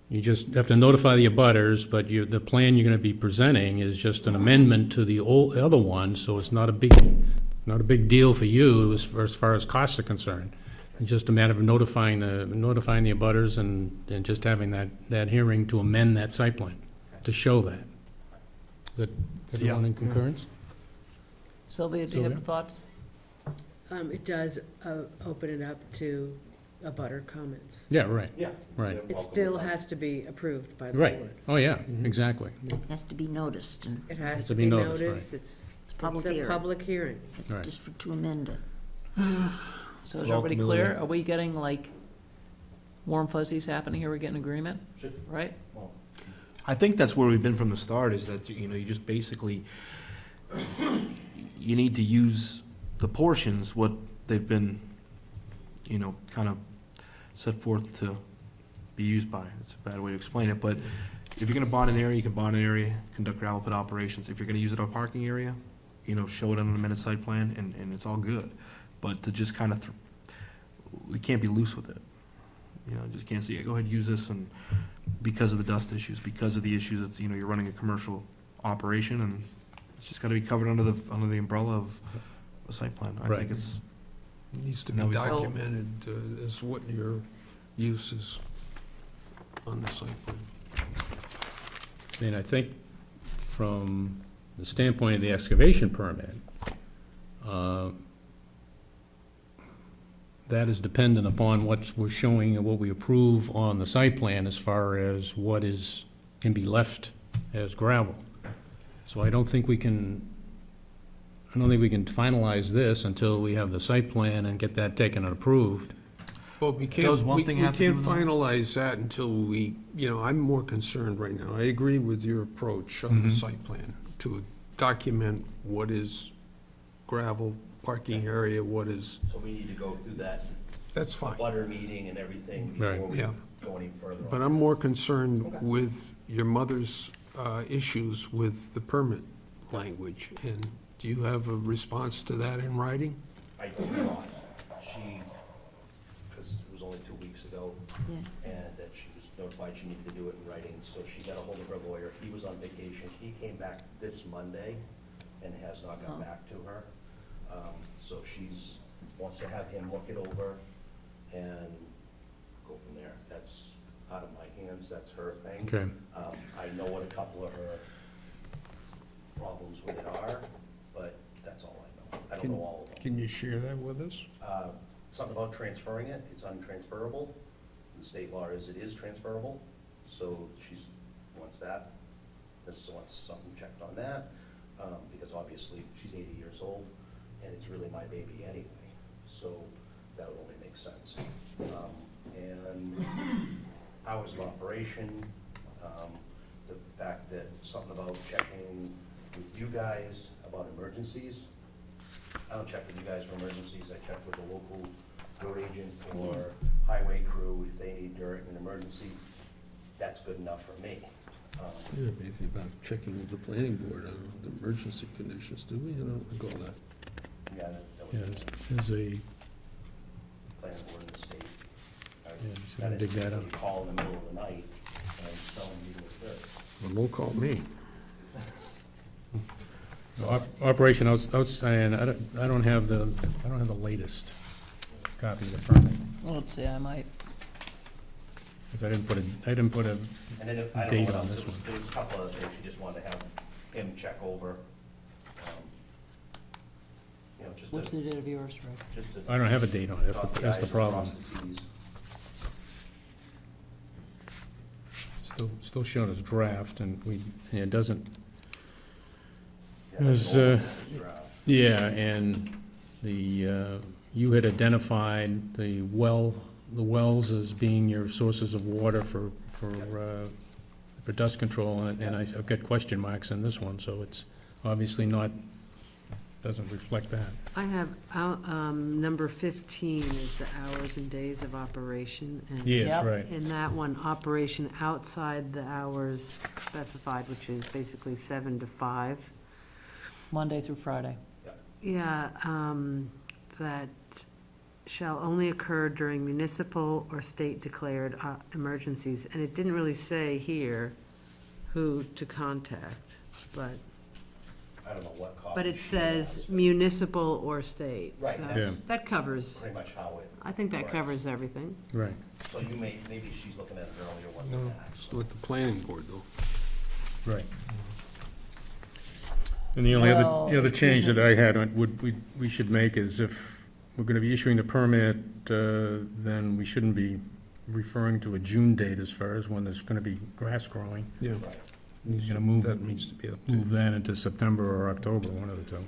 You just have to notify the abutters, but the plan you're gonna be presenting is just an amendment to the other one, so it's not a big deal for you as far as costs are concerned. It's just a matter of notifying the abutters and just having that hearing to amend that site plan, to show that. Is that everyone in concurrence?
Sylvia, do you have
Sylvia?
thoughts?
It does open it up to abutter comments.
Yeah, right,
Yeah.
Right.
They're
It
welcome
still
to come.
has to be approved by the
right.
board.
Oh, yeah, exactly.
It has to be noticed, and
It has
to
to
be
be
noticed,
noticed, it's
public
a
hearing.
public hearing.
it's
Right.
just to amend it.
So is
Well,
everybody
ultimately-
clear? Are we getting like warm fuzzies happening here? We're getting agreement,
Should-
right?
well,
I think that's where we've been from the start, is that, you know, you just basically, you need to use the portions, what they've been, you know, kind of set forth to be used by. It's a bad way to explain it, but if you're gonna bond an area, you can bond an area, conduct gravel pit operations. If you're gonna use it on a parking area, you know, show it on an amended site plan, and it's all good. But to just kind of, we can't be loose with it. You know, just can't say, yeah, go ahead, use this, and because of the dust issues, because of the issues, it's, you know, you're running a commercial operation, and it's just gotta be covered under the umbrella of a site plan. I
Right.
think it's,
Needs to
No,
be
we-
documented as what your use is on the site plan.
I mean, I think from the standpoint of the excavation permit, that is dependent upon what we're showing and what we approve on the site plan as far as what can be left as gravel. So I don't think we can finalize this until we have the site plan and get that taken and approved.
Well, we can't,
Does one
we
thing
we
have to do
can't
with another?
finalize that until we, I'm more concerned right now. I agree with your approach on the
Mhm.
site plan, to document what is gravel parking area, what is,
So we need to go through that
that's fine.
butter meeting and everything
Right.
before we
Yeah.
go any further.
But
on
I'm
that.
more concerned
Okay.
with your mother's issues with the permit language. And do you have a response to that in writing?
I do not. She, because it was only 2 weeks ago,
Yeah.
and that she was notified she needed to do it in writing, so she got a hold of her lawyer. He was on vacation. He came back this Monday and has not
Oh.
got back to her. So wants to have him look it over and go from there. That's out of my hands, that's her thing.
Okay.
I know what a couple of her problems with it are, but that's all I know. I don't know all of them.
Can you share that with us?
Something about transferring it, it's untransferable. The state law is it is transferable, so wants that. Just wants something checked on that, because obviously she's 80 years old, and it's really my baby anyway, so that would only make sense. And hours of operation, the fact that something about checking with you guys about emergencies. I don't check with you guys for emergencies, I check with the local road agent or highway crew if they need dirt in an emergency. That's good enough for me.
We don't have anything about checking with the planning board on the emergency conditions, do we? I don't recall that.
Yeah, that
Yeah,
would
there's a,
planning board in the state.
Yeah, just gotta dig that
You
up.
call in the middle of the night and tell them you need dirt.
Well, don't call me.
operation outside, I don't have the latest copy of the permit,
Well, let's see, I might.
because I didn't put a,
And then if, I don't
Date
know what
on
else,
this
there was a couple other things, she just wanted to have him check over. just
What's
to,
the date of yours, Rick?
just to.
I don't have a date on it,
dot the
that's the
i's and
problem.
cross the t's.
Still shown as draft, and it doesn't,
Yeah, that's
There's,
all draft.
yeah, and you had identified the wells as being your sources of water for dust control, and I've got question marks in this one, so it's obviously not, doesn't reflect that.
I have, number 15 is the hours and days of operation. And
Yes,
Yep.
right.
in that one, operation outside the hours specified, which is basically 7 to 5.
Monday through Friday.
Yeah, that shall only occur during municipal or state-declared emergencies. And it didn't really say here who to contact, but,
I don't know what copy.
but it
she
says
has.
municipal or state.
Right,
So
Yeah.
that covers,
Pretty much how it,
I think that
Correct.
covers everything.
Right.
so you maybe she's looking at an earlier one
No,
than that.
just with the planning board, though.
Right. And the only
Well,
other change that I had, we should make is if we're gonna be issuing the permit, then we shouldn't be referring to a June date as far as when there's gonna be grass growing.
Yeah.
Right.
You're gonna move,
That needs to be updated.
move that into September or October, one of the two.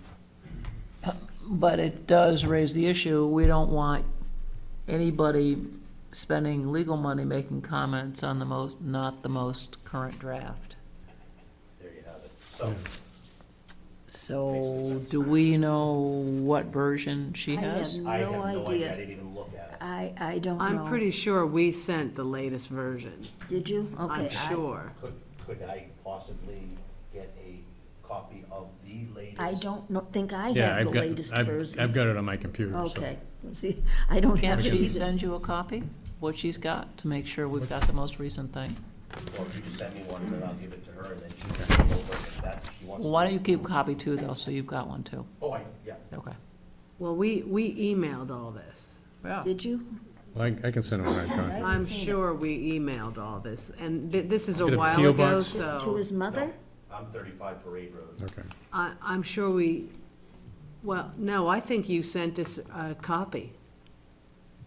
But it does raise the issue, we don't want anybody spending legal money making comments on not the most current draft.
There you have it. So,
So, do we know what version she
I
has?
have
I have
no
no idea, I
idea.
didn't even look at it.
I don't know.
I'm pretty sure we sent the latest version.
Did you? Okay.
I'm
I-
sure.
Could I possibly get a copy of the latest?
I don't think I
Yeah,
have the
I've got,
latest
I've
version.
got it on my computer, so.
Okay, see, I don't have
Can't
it
she
either.
send you a copy, what she's got, to make sure we've got the most recent thing?
Or if you just send me one, then I'll give it to her, and then she can go over if that, she wants.
Well, why don't you keep a copy too, though, so you've got one too?
Oh, yeah.
Okay.
Well, we emailed all this.
Yeah.
Did you?
Well, I can send it when I
I
come.
haven't
I'm
seen it.
sure we emailed all this, and this is a
Get a
while
P.O.
ago,
box?
To
so
his mother?
I'm 35 Parade Road.
Okay.
I'm sure well, no, I think you sent us a copy.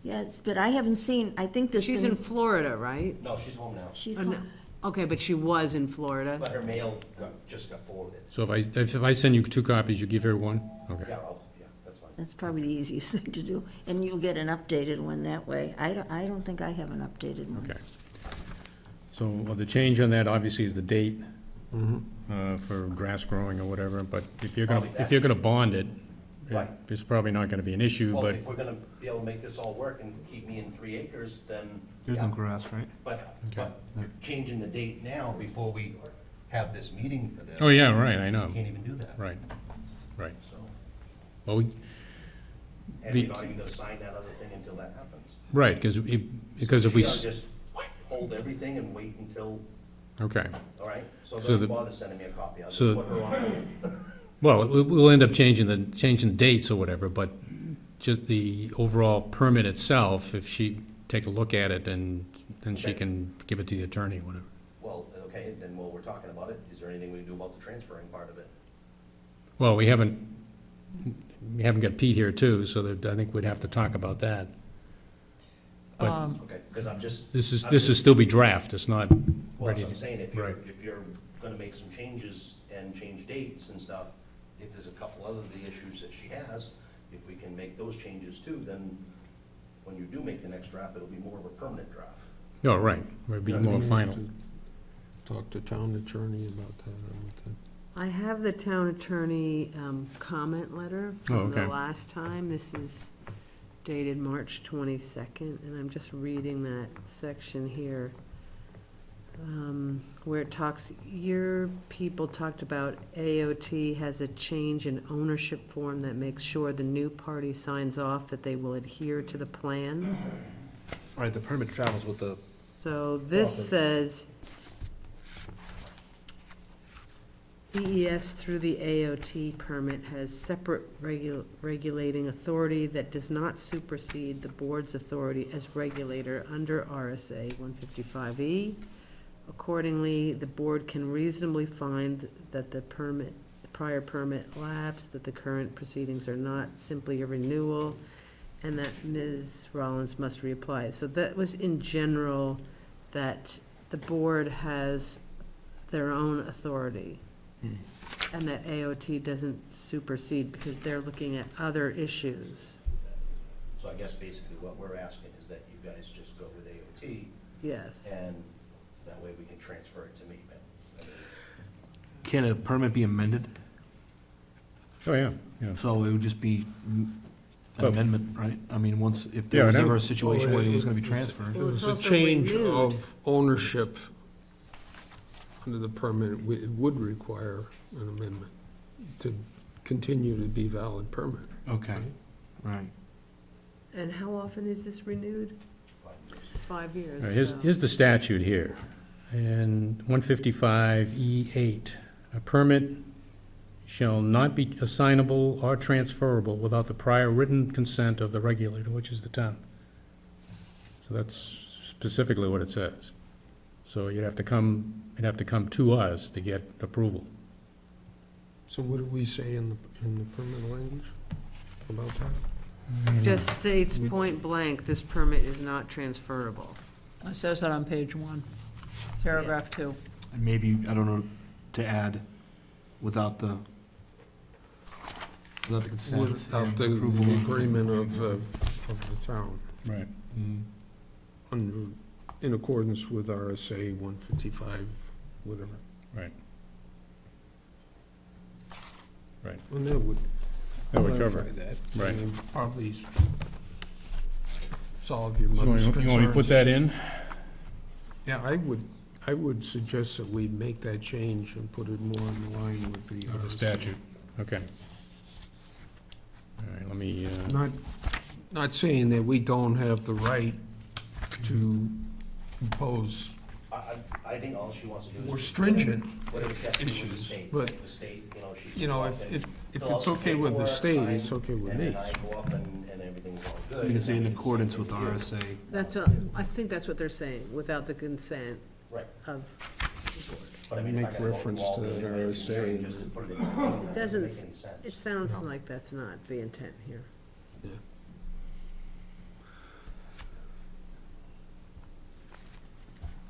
Yes, but I haven't seen, I think there's
She's in
been,
Florida, right?
No, she's home now,
she's
Oh, no.
home.
Okay, but she was in Florida.
but her mail just got forwarded.
So if I send you 2 copies, you give her one? Okay.
Yeah, yeah, that's fine.
That's probably the easiest thing to do, and you'll get an updated one that way. I don't think I have an updated one.
Okay. So, well, the change on that obviously is the date for grass growing or whatever, but if you're gonna bond it,
Right.
it's probably not gonna be an issue,
Well,
but,
if we're gonna be able to make this all work and keep me in 3 acres, then,
There's no
yeah.
grass, right?
But
Okay.
you're changing the date now before we have this meeting for this.
oh, yeah, right, I
You
know,
can't even do that.
right, right.
So,
Well,
and you're not even gonna sign that other thing until that happens.
right, because if we,
Should I just hold everything and wait until,
okay.
all right? So
So
don't
the-
bother sending me a copy. I'll just
so-
put her on hold.
Well, we'll end up changing the dates or whatever, but just the overall permit itself, if she take a look at it, and then she
Okay.
can give it to the attorney, whatever.
Well, okay, then while we're talking about it, is there anything we can do about the transferring part of it?
Well, we haven't got Pete here too, so that, I think we'd have to talk about that. But
Okay, because I'm just.
this
I'm
is
just-
still be draft, it's not
Well,
ready.
that's what I'm saying,
Right.
if you're gonna make some changes and change dates and stuff, if there's a couple other the issues that she has, if we can make those changes too, then when you do make the next draft, it'll be more of a permanent draft.
Oh, right, would be
Yeah,
more
we have
final.
to Talk to town attorney about that, I would think.
I have the town attorney comment letter
Oh,
from the
okay.
last time. This is dated March 22nd, and I'm just reading that section here where it talks, your people talked about AOT has a change in ownership form that makes sure the new party signs off that they will adhere to the plan.
All right, the permit travels with the,
So this says, DES through the AOT permit has separate regulating authority that does not supersede the board's authority as regulator under RSA 155E. Accordingly, the board can reasonably find that the permit prior permit lapsed, that the current proceedings are not simply a renewal, and that Ms. Rollins must reapply. So that was in general, that the board has their own authority, and that AOT doesn't supersede because they're looking at other issues.
So I guess basically what we're asking is that you guys just go with AOT,
Yes.
and that way we can transfer it to me. I mean,
Can a permit be amended?
Oh, yeah, yeah.
So it would just be an
Oh.
amendment, right? I mean, once, if
Yeah,
there was
and I-
ever a situation where it was gonna be
If
transferred.
there
Well,
was
it's
a
also
change
renewed.
of ownership under the permit, it would require an amendment to continue to be valid permit.
Okay, right.
And how often is this renewed? 5 years.
All right, Here's,
so-
here's the statute here, and 155E8, a permit shall not be assignable or transferable without the prior written consent of the regulator, which is the town. So that's specifically what it says. So you'd have to come to us to get approval.
So what do we say in the permit language about that?
Just states point blank, this permit is not transferable.
It says that on page 1, paragraph 2.
And maybe, I don't know, to add without the consent.
Without
and
the
approval
the
of-
agreement of the town,
Right.
Mm.
in accordance with RSA 155, whatever.
Right. Right.
And that would
That would cover
clarify
it.
that.
Right.
And probably solve your
So
mother's
you
concerns.
want me to put that in?
Yeah, I would suggest that we make that change and put it more in line with the
With the
RSA.
statute, okay. All right, let me,
Not saying that we don't have the right to impose
I think all she wants to do is.
more stringent
Whatever she has to do with the
issues,
state.
but,
The state, you know, she.
you know,
can
if
fill out
it's
some
okay with the
paperwork,
state,
sign,
it's okay with
and
me.
then I go up and everything's all good.
So you can say in
and then we
accordance
send
with
it to you.
RSA.
That's what, I think that's what they're saying, without the consent
Right.
of,
But I mean, if I
Make
gotta go
reference
through all
to
the
the
engineering
RSA.
just to put it in, it doesn't
Doesn't
make
s-
any sense.
it sounds
No.
like that's not the intent here.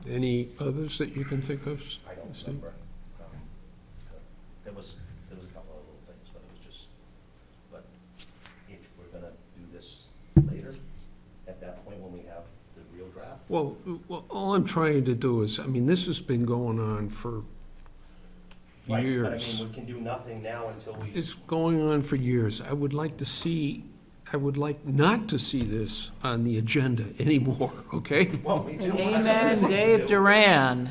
Any others that you can think of?
I don't
Steve?
remember. There was a couple of little things, but it was just, but if we're gonna do this later, at that point when we have the real draft.
Well, all I'm trying to do is, I mean, this has been going on for
Right, but I mean,
years.
we can do nothing now until we.
It's going on for years. I would like not to see this on the agenda anymore, okay?
Well, me too.
Amen, Dave Duran.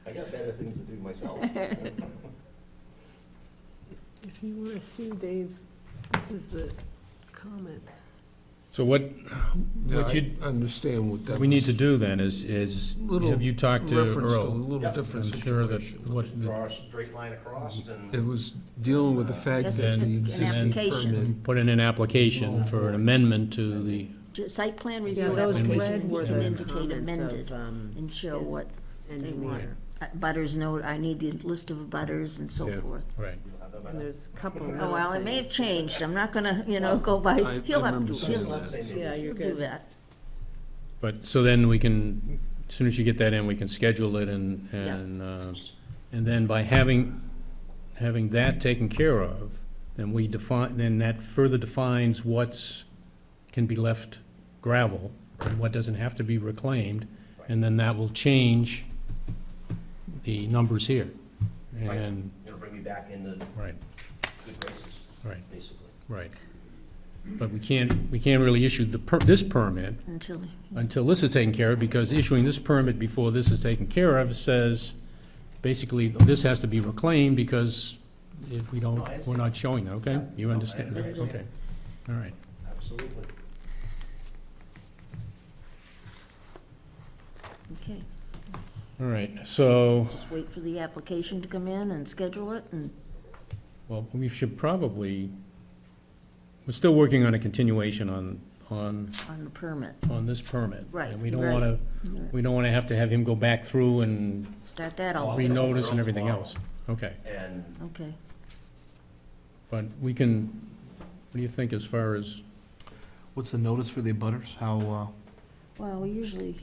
I got better things to do myself.
If you want to see, Dave, this is the comments.
so what
Yeah,
you,
I understand what that
what we need to
was.
do then is
Little
have you talk to
Reference to a
Earl?
little
Yep.
different
I'm sure that
situation.
what,
Draw a straight line across and.
It was dealing with the fact
Yes,
that
an
the existing
application.
permit.
put in an application for an amendment to the,
Site plan review
Yeah, those
application,
red
you
were
can
the
indicate
comments
amended
of
and show
his
what they want.
engineer.
Butters note, I need the list of butters and so
Yeah.
forth.
right.
And there's a couple of
Oh, well,
other
it may have
things.
changed, I'm not gonna, go by,
I
he'll have
remember
to,
seeing
he'll
that.
Yeah, you're
do
good.
that.
But, so then we can, as soon as you get that in, we can schedule it and then by having that taken care of, then we define, then that further defines what's, can be left gravel and what doesn't have to be reclaimed, and then that will change the numbers here.
Right.
And,
It'll bring me back into
right,
good graces,
right,
basically.
right. But we can't really issue this permit until this is taken care of, because issuing this permit before this is taken care of says, basically, this has to be reclaimed, because if we don't, we're not showing that, okay? You understand that, okay, all right.
Absolutely.
Okay,
All right, so,
just wait for the application to come in and schedule it, and,
well, we should probably, we're still working on a continuation on
on the permit,
this permit.
Right,
And we don't
right.
wanna, we don't wanna have to have him go back through and
start that all,
Oh,
renotice and everything else. Okay,
And
okay.
But we can, what do you think as far as,
What's the notice for the abutters? How,
Well, we usually,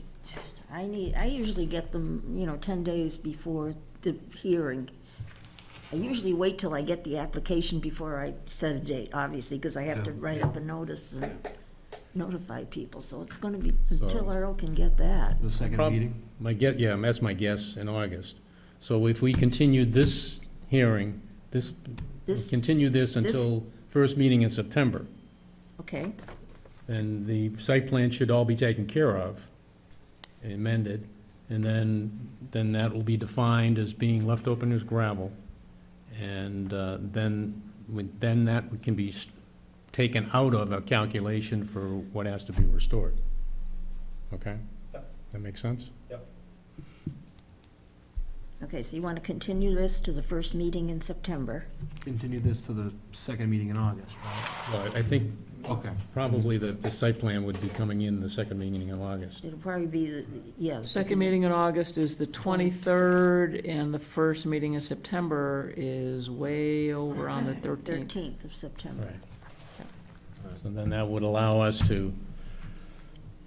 I usually get them, 10 days before the hearing. I usually wait till I get the application before I set a date, obviously, because I have to
Yeah.
write up a notice and notify people, so it's gonna be, until
So-
Earl can get that.
the second
Prob-
meeting?
yeah, that's my guess, in August. So if we continued this hearing,
This,
continue this until first meeting in September,
okay,
then the site plan should all be taken care of, amended, and then that will be defined as being left open as gravel. And then that can be taken out of a calculation for what has to be restored. Okay?
Yep.
That makes sense?
okay, so you want to continue this to the first meeting in September?
Continue this to the second meeting in August, right?
Well, I think
Okay.
probably the site plan would be coming in the second meeting in August.
It'll probably be, the
Second meeting in August is the 23rd, and the first meeting in September is way over on the 13th.
13th of September.
Right. So then that would allow us to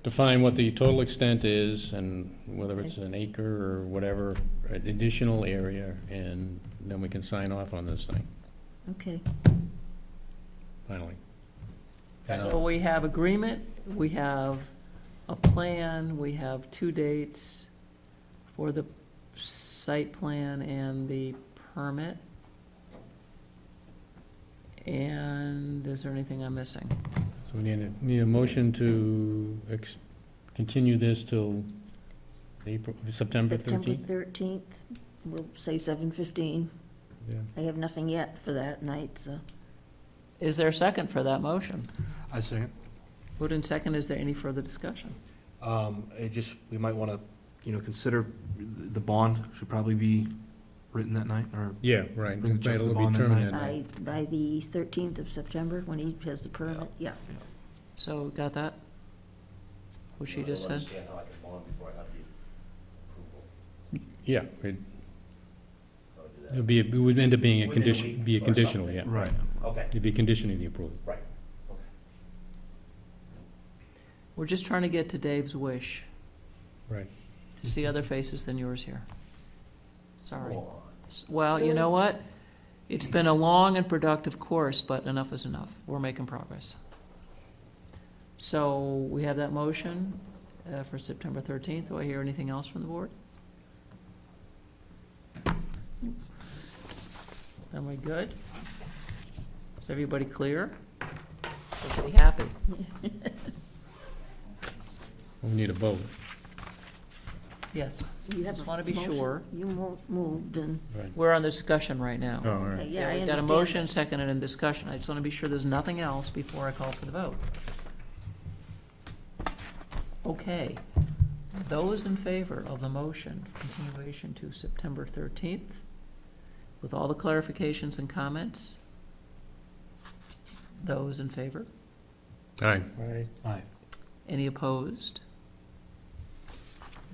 define what the total extent is and whether it's an acre or whatever, additional area, and then we can sign off on this thing,
Okay,
finally.
So we have agreement, we have a plan, we have 2 dates for the site plan and the permit. And is there anything I'm missing?
So we need a motion to continue this till September
September
13th?
13th, we'll say 7:15.
Yeah.
I have nothing yet for that night, so.
Is there a second for that motion?
I second.
Moved in second, is there any further discussion?
We might want to, consider the bond should probably be written that night, or
Yeah, right.
Bring the check for
It'll
the
be
bond that
determined
night.
that
By the 13th of September, when he has the permit, yeah.
So, got that? What she just said?
Understand how I can bond before I have the approval.
Yeah,
So I'll do that.
it would end up being a
Within a
condition,
week
be a
or
conditional, yeah.
something.
Right.
Okay,
It'd be conditioning the approval.
right.
We're just trying to get to Dave's wish,
Right.
to see other faces than yours here. Sorry.
Come on.
Well, you know what? It's been a long and productive course, but enough is enough. We're making progress. So we have that motion for September 13th. Do I hear anything else from the board? Am I good? Is everybody clear? Everybody happy?
We need a vote.
Yes.
You have
Just
a
wanna be
motion.
sure.
You moved, and,
Right.
We're on the discussion right now.
Oh, all
okay,
right.
yeah, I
We've
understand.
got a motion, seconded, and discussion. I just want to be sure there's nothing else before I call for the vote. Okay. Those in favor of the motion, continuation to September 13th, with all the clarifications and comments? Those in favor?
All right.
Aye.
Any opposed?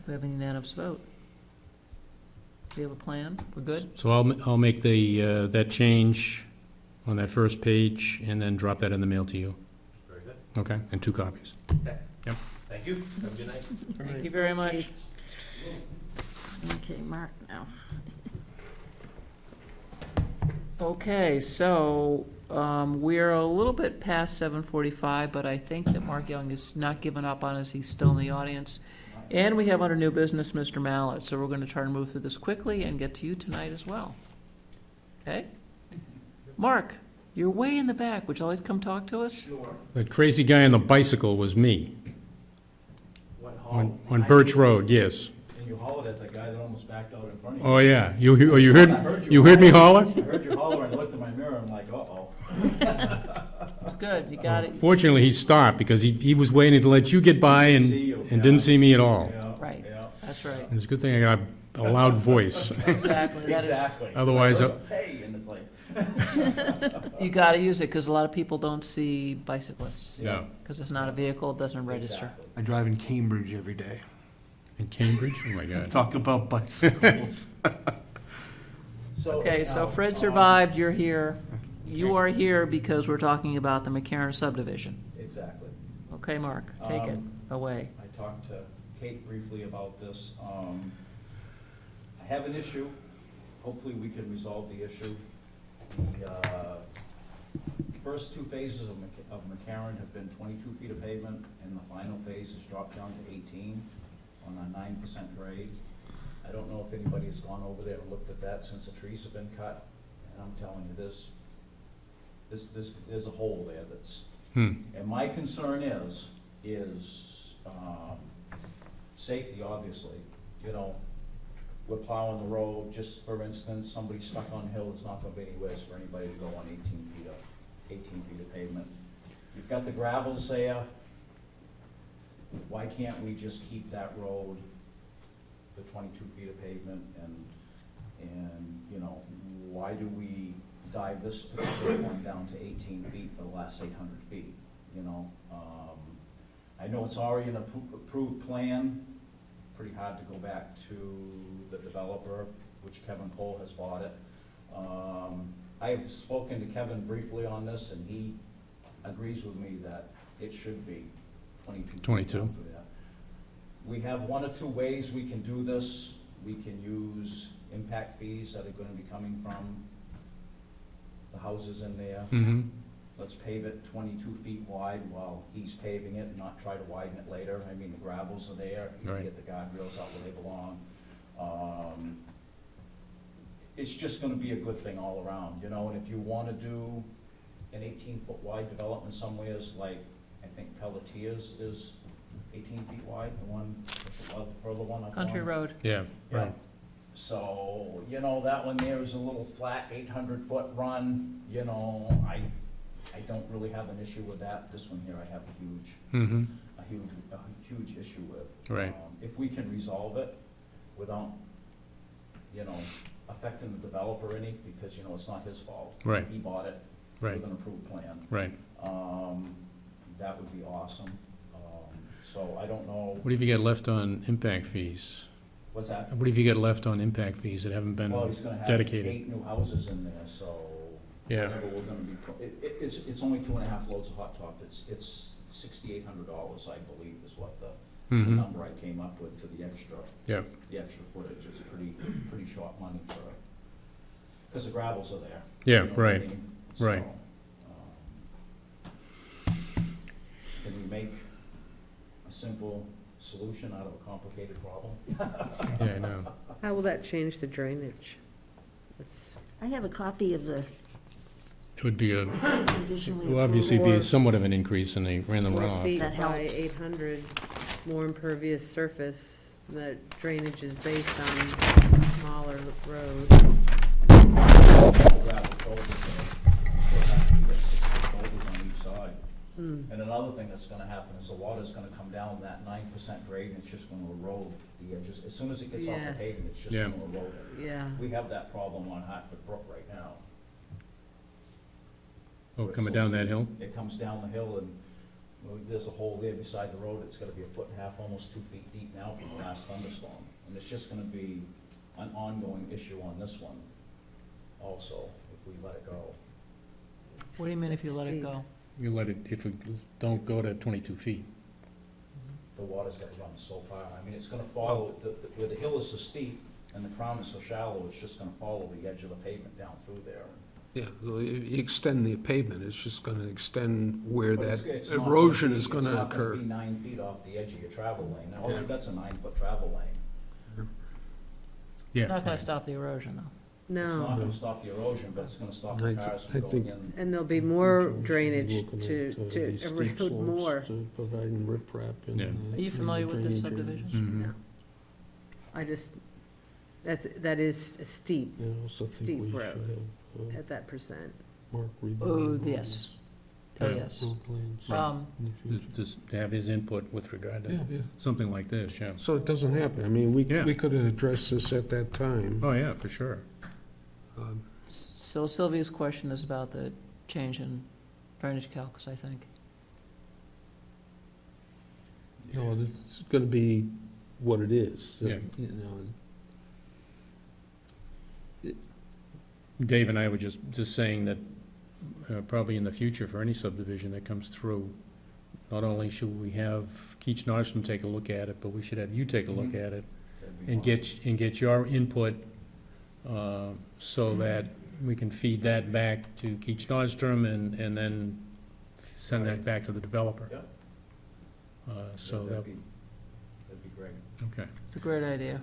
We have a unanimous vote. We have a plan? We're good?
So I'll make that change on that first page and then drop that in the mail to you.
Very good.
Okay, and 2 copies.
Thank you. Have a good night.
Thank you very much.
Okay, Mark now.
Okay, so we're a little bit past 7:45, but I think that Mark Young is not giving up on us. He's still in the audience. And we have under new business Mr. Mallett, so we're going to try to move through this quickly and get to you tonight as well. Okay? Mark, you're way in the back. Would you like to come talk to us?
Sure.
That crazy guy on the bicycle was me,
What,
on Birch Road, yes.
And you hollered at the guy that almost backed out in front of you.
Oh, yeah. You heard me holler?
I heard you holler and looked in my mirror, I'm like, uh-oh.
It's good, you got it.
Fortunately, he stopped because he was waiting to let you get by and
See you, yeah.
didn't see me at all.
Yeah,
Right.
yeah.
That's right.
And it's a good thing I got a loud voice.
Exactly. That is,
Exactly.
Otherwise,
It's like, hey, and it's like,
you got to use it because a lot of people don't see bicyclists.
No.
Because it's not a vehicle, it doesn't register.
exactly.
I drive in Cambridge every day.
In Cambridge? Oh, my God.
Talk about bicycles.
So,
Okay, so
now,
Fred survived, you're here. you are here because we're talking about the McCarran subdivision.
Exactly.
Okay, Mark, take it away.
I talked to Kate briefly about this. I have an issue. Hopefully, we can resolve the issue. The first two phases of McCarran have been 22 feet of pavement, and the final phase has dropped down to 18 on a 9% grade. I don't know if anybody has gone over there and looked at that since the trees have been cut, and I'm telling you, there's a hole there that's, and my concern is safety, obviously. You know, we're plowing the road, just for instance, somebody stuck on hill, it's not gonna be anywhere for anybody to go on 18 feet of pavement. You've got the gravels there. Why can't we just keep that road, the 22 feet of pavement, and, you know, why do we dive this particular one down to 18 feet for the last 800 feet, you know? I know it's already an approved plan, pretty hard to go back to the developer, which Kevin Cole has bought it. I've spoken to Kevin briefly on this, and he agrees with me that it should be 22 feet.
22.
For that. We have one or two ways we can do this. We can use impact fees that are gonna be coming from the houses in there.
Mm-hmm.
Let's pave it 22 feet wide while he's paving it, and not try to widen it later. I mean, the gravels are there, you can
Right.
get the guardrails out where they belong. It's just gonna be a good thing all around, you know, and if you wanna do an 18-foot wide development somewheres, like, I think Pelletiers is 18 feet wide, the one, the further one up
Country
on-
Road.
Yeah,
Yeah.
right.
So, you know, that one there is a little flat 800-foot run, you know, I don't really have an issue with that. This one here I have
Mm-hmm.
a huge issue with.
Right.
If we can resolve it without, you know, affecting the developer any, because, you know, it's not his fault.
Right.
He bought it
Right,
with an approved plan.
right.
That would be awesome. So I don't know,
What have you got left on impact fees?
what's that?
What have you got left on impact fees that haven't been
Well, he's gonna have
dedicated?
8 new houses in there, so.
Yeah.
Whatever we're gonna be, it's only 2.5 loads of hot top, it's $6,800, I believe, is what the
Mm-hmm.
number I came up with for the extra.
Yeah.
The extra footage is pretty short money for, because the gravels are there.
Yeah,
you know what I
right,
mean?
right.
So, can we make a simple solution out of a complicated problem?
Yeah, I know.
How will that change the drainage? It's,
I have a copy of the
It would be a,
conditionally
it will obviously be
approved.
somewhat of an increase in the random
4
runoff.
feet
That
by
helps.
800, more impervious surface. The drainage is based on smaller road.
Gravel shoulders there, still have to get 6 shoulders on each side.
Hmm.
And another thing that's gonna happen is the water's gonna come down that 9% grade, and it's just gonna erode the edges. As soon as it gets off
Yes.
the pavement, it's just
Yeah.
gonna erode it.
Yeah.
We have that problem on Hartford Brook right now.
Oh,
where it's
coming
so
down that
steep.
hill?
It comes down the hill, and well, there's a hole there beside the road. It's gotta be 1.5 feet, almost 2 feet deep now from the last thunderstorm. And it's just gonna be an ongoing issue on this one also, if we let it go.
What do you mean if you
It's
let it
steep.
go?
You let it, if we don't go to 22 feet.
The water's gotta run so far. I mean, it's gonna follow, where the hill is so steep and the crown is so shallow, it's just gonna follow the edge of the pavement down through there.
Yeah, well, you extend the pavement, it's just gonna extend where
But
that
it's not
erosion
be-
is gonna
It's not
occur.
gonna be 9 feet off the edge of your travel lane. Now, all
Yeah.
you got's a 9-foot travel lane.
Yeah.
It's not gonna stop the erosion, though.
It's not
No.
gonna stop the erosion, but it's gonna stop
I
the
thi-
cars
I
from going
think-
in.
And there'll be more
Looking
drainage
at,
to
these steep
erode
slopes,
more.
Providing riprap and.
Yeah.
Are you familiar with this subdivision?
Mm-hmm.
I just, that is a steep
Yeah, I also think
Steep
we should
road.
have
at that percent.
Mark read.
Oh, yes. Oh, yes. Um,
In the future.
Just to have his input with regard
Yeah,
to
yeah.
something like this, yeah.
So it doesn't happen. I mean, we
Yeah.
could have addressed this at that time.
Oh, yeah, for sure.
Um,
So Sylvia's question is about the change in drainage calcs, I think.
No, it's gonna be what it is.
Yeah.
You know,
Dave and I were just saying that probably in the future for any subdivision that comes through. Not only should we have Keach Nordstrom take a look at it, but we should have you take a look
Mhm.
at it
That'd be
and
awesome.
get your input, so that we can feed that back to Keach Nordstrom and then send that
Right.
back to the developer.
Yep.
So that,
That'd be great.
okay.
It's a great idea.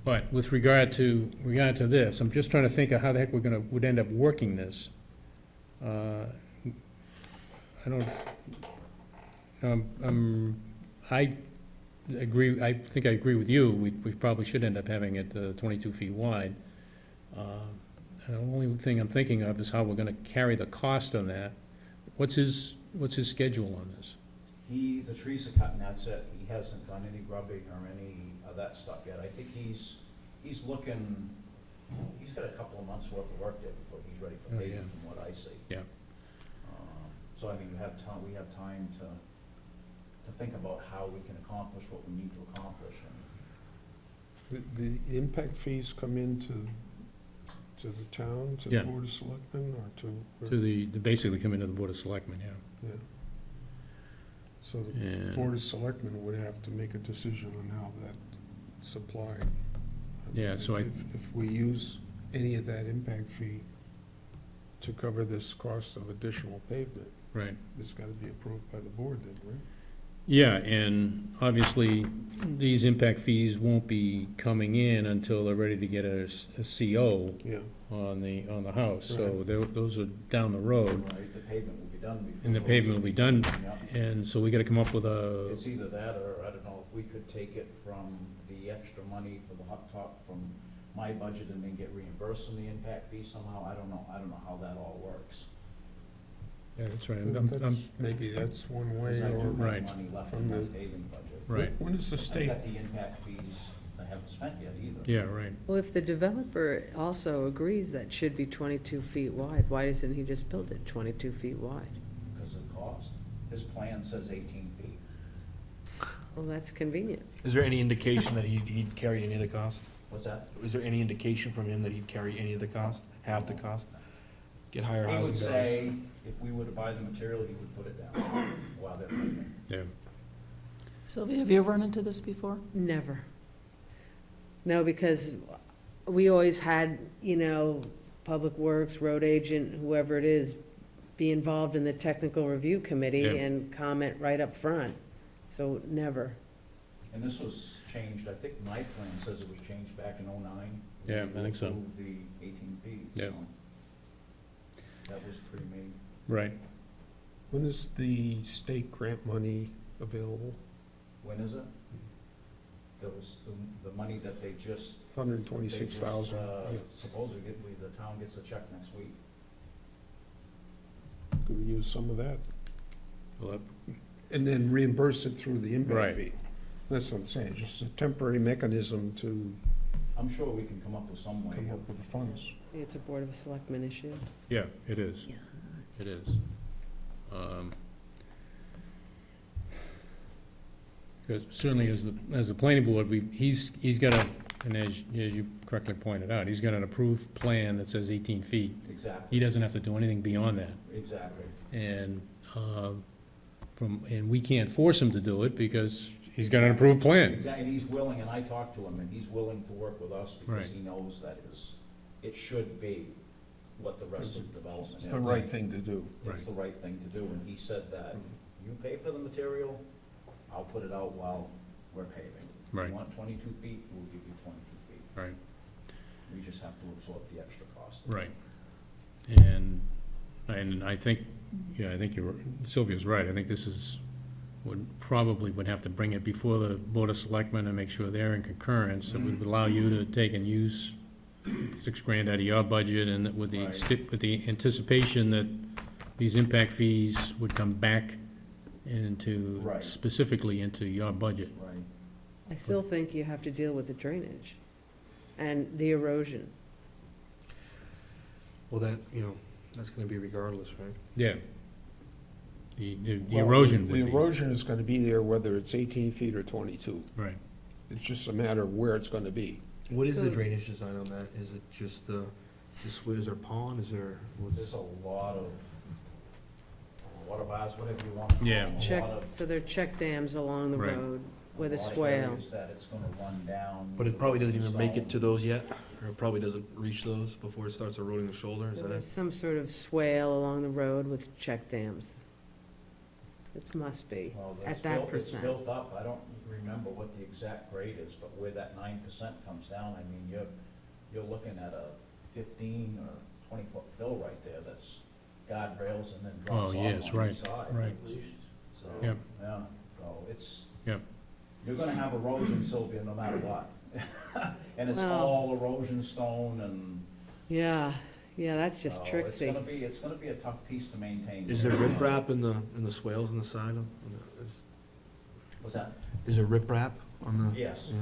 But with regard to this, I'm just trying to think of how the heck would end up working this. I don't, I agree, I think I agree with you, we probably should end up having it 22 feet wide. The only thing I'm thinking of is how we're gonna carry the cost on that. What's his schedule on this?
The trees are cut and that's it. He hasn't done any grubbing or any of that stuff yet. I think he's looking, he's got a couple of months' worth of work there before he's ready for
Oh,
paving,
yeah.
from what I see.
Yeah.
So I mean, we have time to think about how we can accomplish what we need to accomplish. And
The impact fees come into, to the town, to the
Yeah.
Board of Selectmen, or to?
To they basically come into the Board of Selectmen, yeah.
Yeah. So the
And,
Board of Selectmen would have to make a decision on how that's applied.
Yeah, so
If we use any of that impact fee to cover this cost of additional pavement,
right.
it's gotta be approved by the board then, right?
Yeah, and obviously, these impact fees won't be coming in until they're ready to get a CO
Yeah.
on the house, so
Right.
those are down the road,
right, the pavement will be done before.
and the
those-
pavement will be done,
Yeah.
and so we gotta come up with
It's either that, or I don't know, if we could take it from the extra money for the hot top from my budget and then get reimbursed from the impact fee somehow, I don't know how that all works.
yeah, that's right,
Maybe that's one way,
Because I do
or,
have
Right.
money left
From
in my
the-
paving budget.
right,
when is the
I
state,
got the impact fees I haven't spent yet either.
yeah, right.
Well, if the developer also agrees that should be 22 feet wide, why doesn't he just build it 22 feet wide?
Because of the cost. His plan says 18 feet.
Well, that's convenient.
Is there any indication that he'd carry any of the cost?
What's that?
Is there any indication from him that he'd carry any of the cost, half the cost? Get higher
He
housing
would
values?
say, if we were to buy the material, he would put it down while they're paving.
Yeah,
Sylvia, have you ever run into this before?
Never. No, because we always had, Public Works, road agent, whoever it is, be involved in the technical review committee
Yeah.
and comment right up front. So never.
And this was changed, I think my plan says it was changed back in '09.
Yeah, I think so.
The 18 feet,
Yeah.
so. That was pre-made.
right.
when is the state grant money available?
When is it? There was the money that they just.
126,000. Yeah.
Supposedly, the town gets a check next week.
Could we use some of that?
Well,
And then reimburse it through the
Right.
impact fee? That's what I'm saying, just a temporary mechanism to
I'm sure we can come up with some way.
come up with the funds.
It's a Board of Selectmen issue.
Yeah, it is,
Yeah.
it is. Because certainly as the planning board, he's got and as you correctly pointed out, he's got an approved plan that says 18 feet.
Exactly,
He doesn't have to do anything beyond that.
exactly.
And, and we can't force him to do it because he's got an approved plan.
Exactly, and he's willing, and I talked to him, and he's willing to work with us because
Right.
he knows that it should be what the rest of the development is.
It's the right thing to do.
It's the right thing to do, and he said that, you pay for the material, I'll put it out while we're paving. If
Right.
you want 22 feet, we'll give you 22 feet.
Right.
We just have to absorb the extra cost.
Right. And I think, yeah, I think Sylvia's right. I think this is, probably would have to bring it before the Board of Selectmen and make sure they're in concurrence. It would allow you to take and use $6,000 out of your budget, and with the
Right.
with the anticipation that these impact fees would come back into,
Right.
specifically into your budget.
Right.
I still think you have to deal with the drainage and the erosion.
Well, that's gonna be regardless, right?
Yeah. The
Well,
erosion would be.
The erosion is gonna be there whether it's 18 feet or 22.
Right.
It's just a matter of where it's gonna be.
What is the
So-
drainage design on that? Is it just Is there a pond, is there?
There's a lot of bars, whatever you want to call
Yeah.
them.
Check, so there are check dams along the
Right.
road with a
lot of
swale.
areas that it's gonna run down.
But it probably doesn't even make it
stone.
to those yet, or it probably doesn't reach those before it starts eroding the shoulder, is
So
that
there's
it?
some sort of swale along the road with check dams. It must be,
Well,
at
it's
that
built-
percent.
It's built up, I don't remember what the exact grade is, but where that 9% comes down, I mean, you're looking at a 15 or 20-foot fill right there that's guardrails and then drops
Oh,
off
yes,
on each
right,
side.
right.
So,
Yep.
yeah, so it's,
Yep.
you're gonna have erosion, Sylvia, no matter what. And it's
Well-
all erosion stone and.
Yeah, that's just
so
tricksy.
It's gonna be a tough piece to maintain.
Is there riprap in the swales on the side of?
What's that?
Is there riprap on the?
Yes.
Yeah.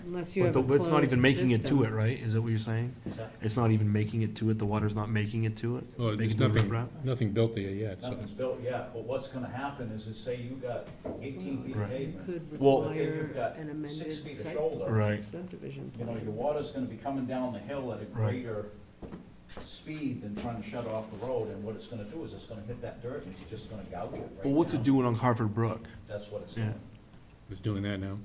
Unless you
But
have a
the- but it's not even
closed
making it to
system.
it, right? Is that what you're saying?
What's that?
It's not even making it to it, the water's not making it to it?
Well, there's
Making the
nothing,
riprap?
nothing built there yet, so.
Nothing's built yet, but what's gonna happen is say you got 18 feet of
Right.
pavement.
Could
Well-
But then
require
you've got
an amended
6 feet of
site
shoulder.
Right.
subdivision
You know,
plan.
your water's gonna be coming down the hill at a
Right.
greater speed than trying to shut off the road, and what it's gonna do is it's gonna hit that dirt and it's just gonna gouge it right
Well, what's it
down.
doing on Hartford Brook?
That's what it's
Yeah.
doing.
It's doing that now.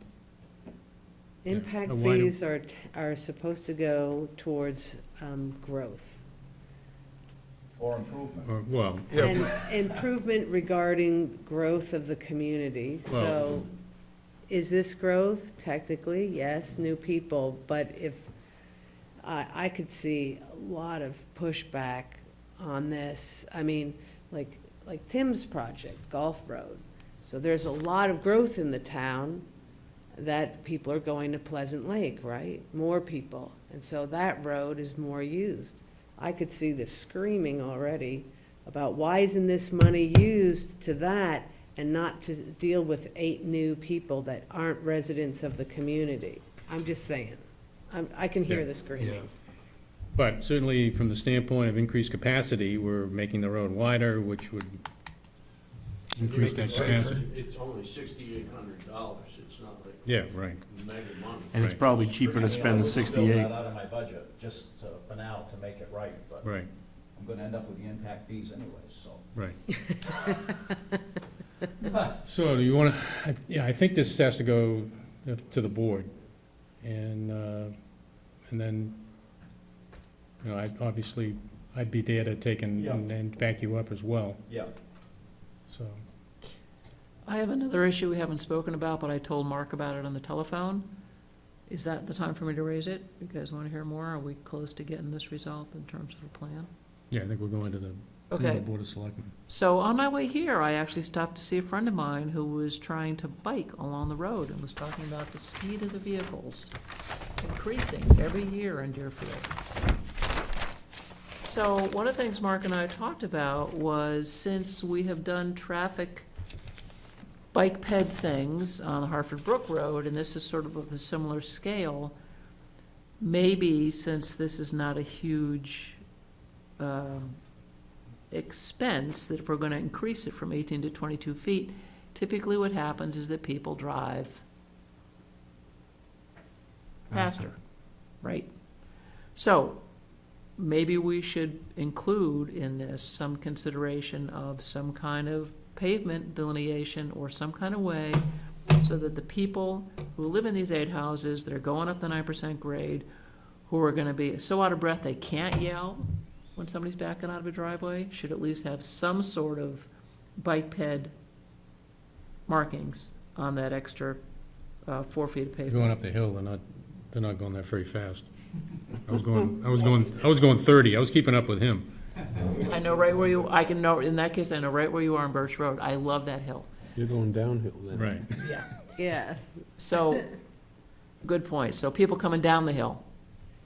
Impact
Why do-
fees are supposed to go towards growth.
For improvement.
Or, well,
And improvement regarding growth of the community. So
Well-
is this growth? Technically, yes, new people, but if, I could see a lot of pushback on this. I mean, like Tim's project, Golf Road. So there's a lot of growth in the town that people are going to Pleasant Lake, right? More people. And so that road is more used. I could see the screaming already about why isn't this money used to that and not to deal with 8 new people that aren't residents of the community? I'm just saying. I can hear
Yeah.
the screaming.
but certainly from the standpoint of increased capacity, we're making the road wider, which would increase that capacity.
It's only $6,800, it's not like
Yeah, right.
mega money.
And it's
Right.
probably cheaper
I
to
mean,
spend
I
the
would spill
68.
that out of my budget, just for now, to make it right, but
Right,
I'm gonna end up with the impact fees anyways, so.
right. So do you want to, yeah, I think this has to go to the board. And then, you know, obviously, I'd be there to take and back you up as well,
Yeah.
so.
I have another issue we haven't spoken about, but I told Mark about it on the telephone. Is that the time for me to raise it? You guys want to hear more? Are we close to getting this resolved in terms of a plan?
Yeah, I think we're going to the
Okay,
Board of Selectmen.
so on my way here, I actually stopped to see a friend of mine who was trying to bike along the road and was talking about the speed of the vehicles increasing every year in Deerfield. So one of the things Mark and I talked about was, since we have done traffic bike ped things on the Hartford Brook Road, and this is sort of a similar scale, maybe since this is not a huge expense, that if we're gonna increase it from 18 to 22 feet, typically what happens is that people drive faster, right? So, maybe we should include in this some consideration of some kind of pavement delineation or some kind of way so that the people who live in these 8 houses that are going up the 9% grade, who are gonna be so out of breath they can't yell when somebody's backing out of a driveway, should at least have some sort of bike ped markings on that extra 4 feet of
They're
pavement.
going up the hill, they're not going that very fast. I was going 30, I was keeping up with him.
I know right where you, I can know, in that case, I know right where you are on Birch Road. I love that hill.
You're going downhill then.
Right.
Yeah.
Yes.
So, good point. So people coming down the hill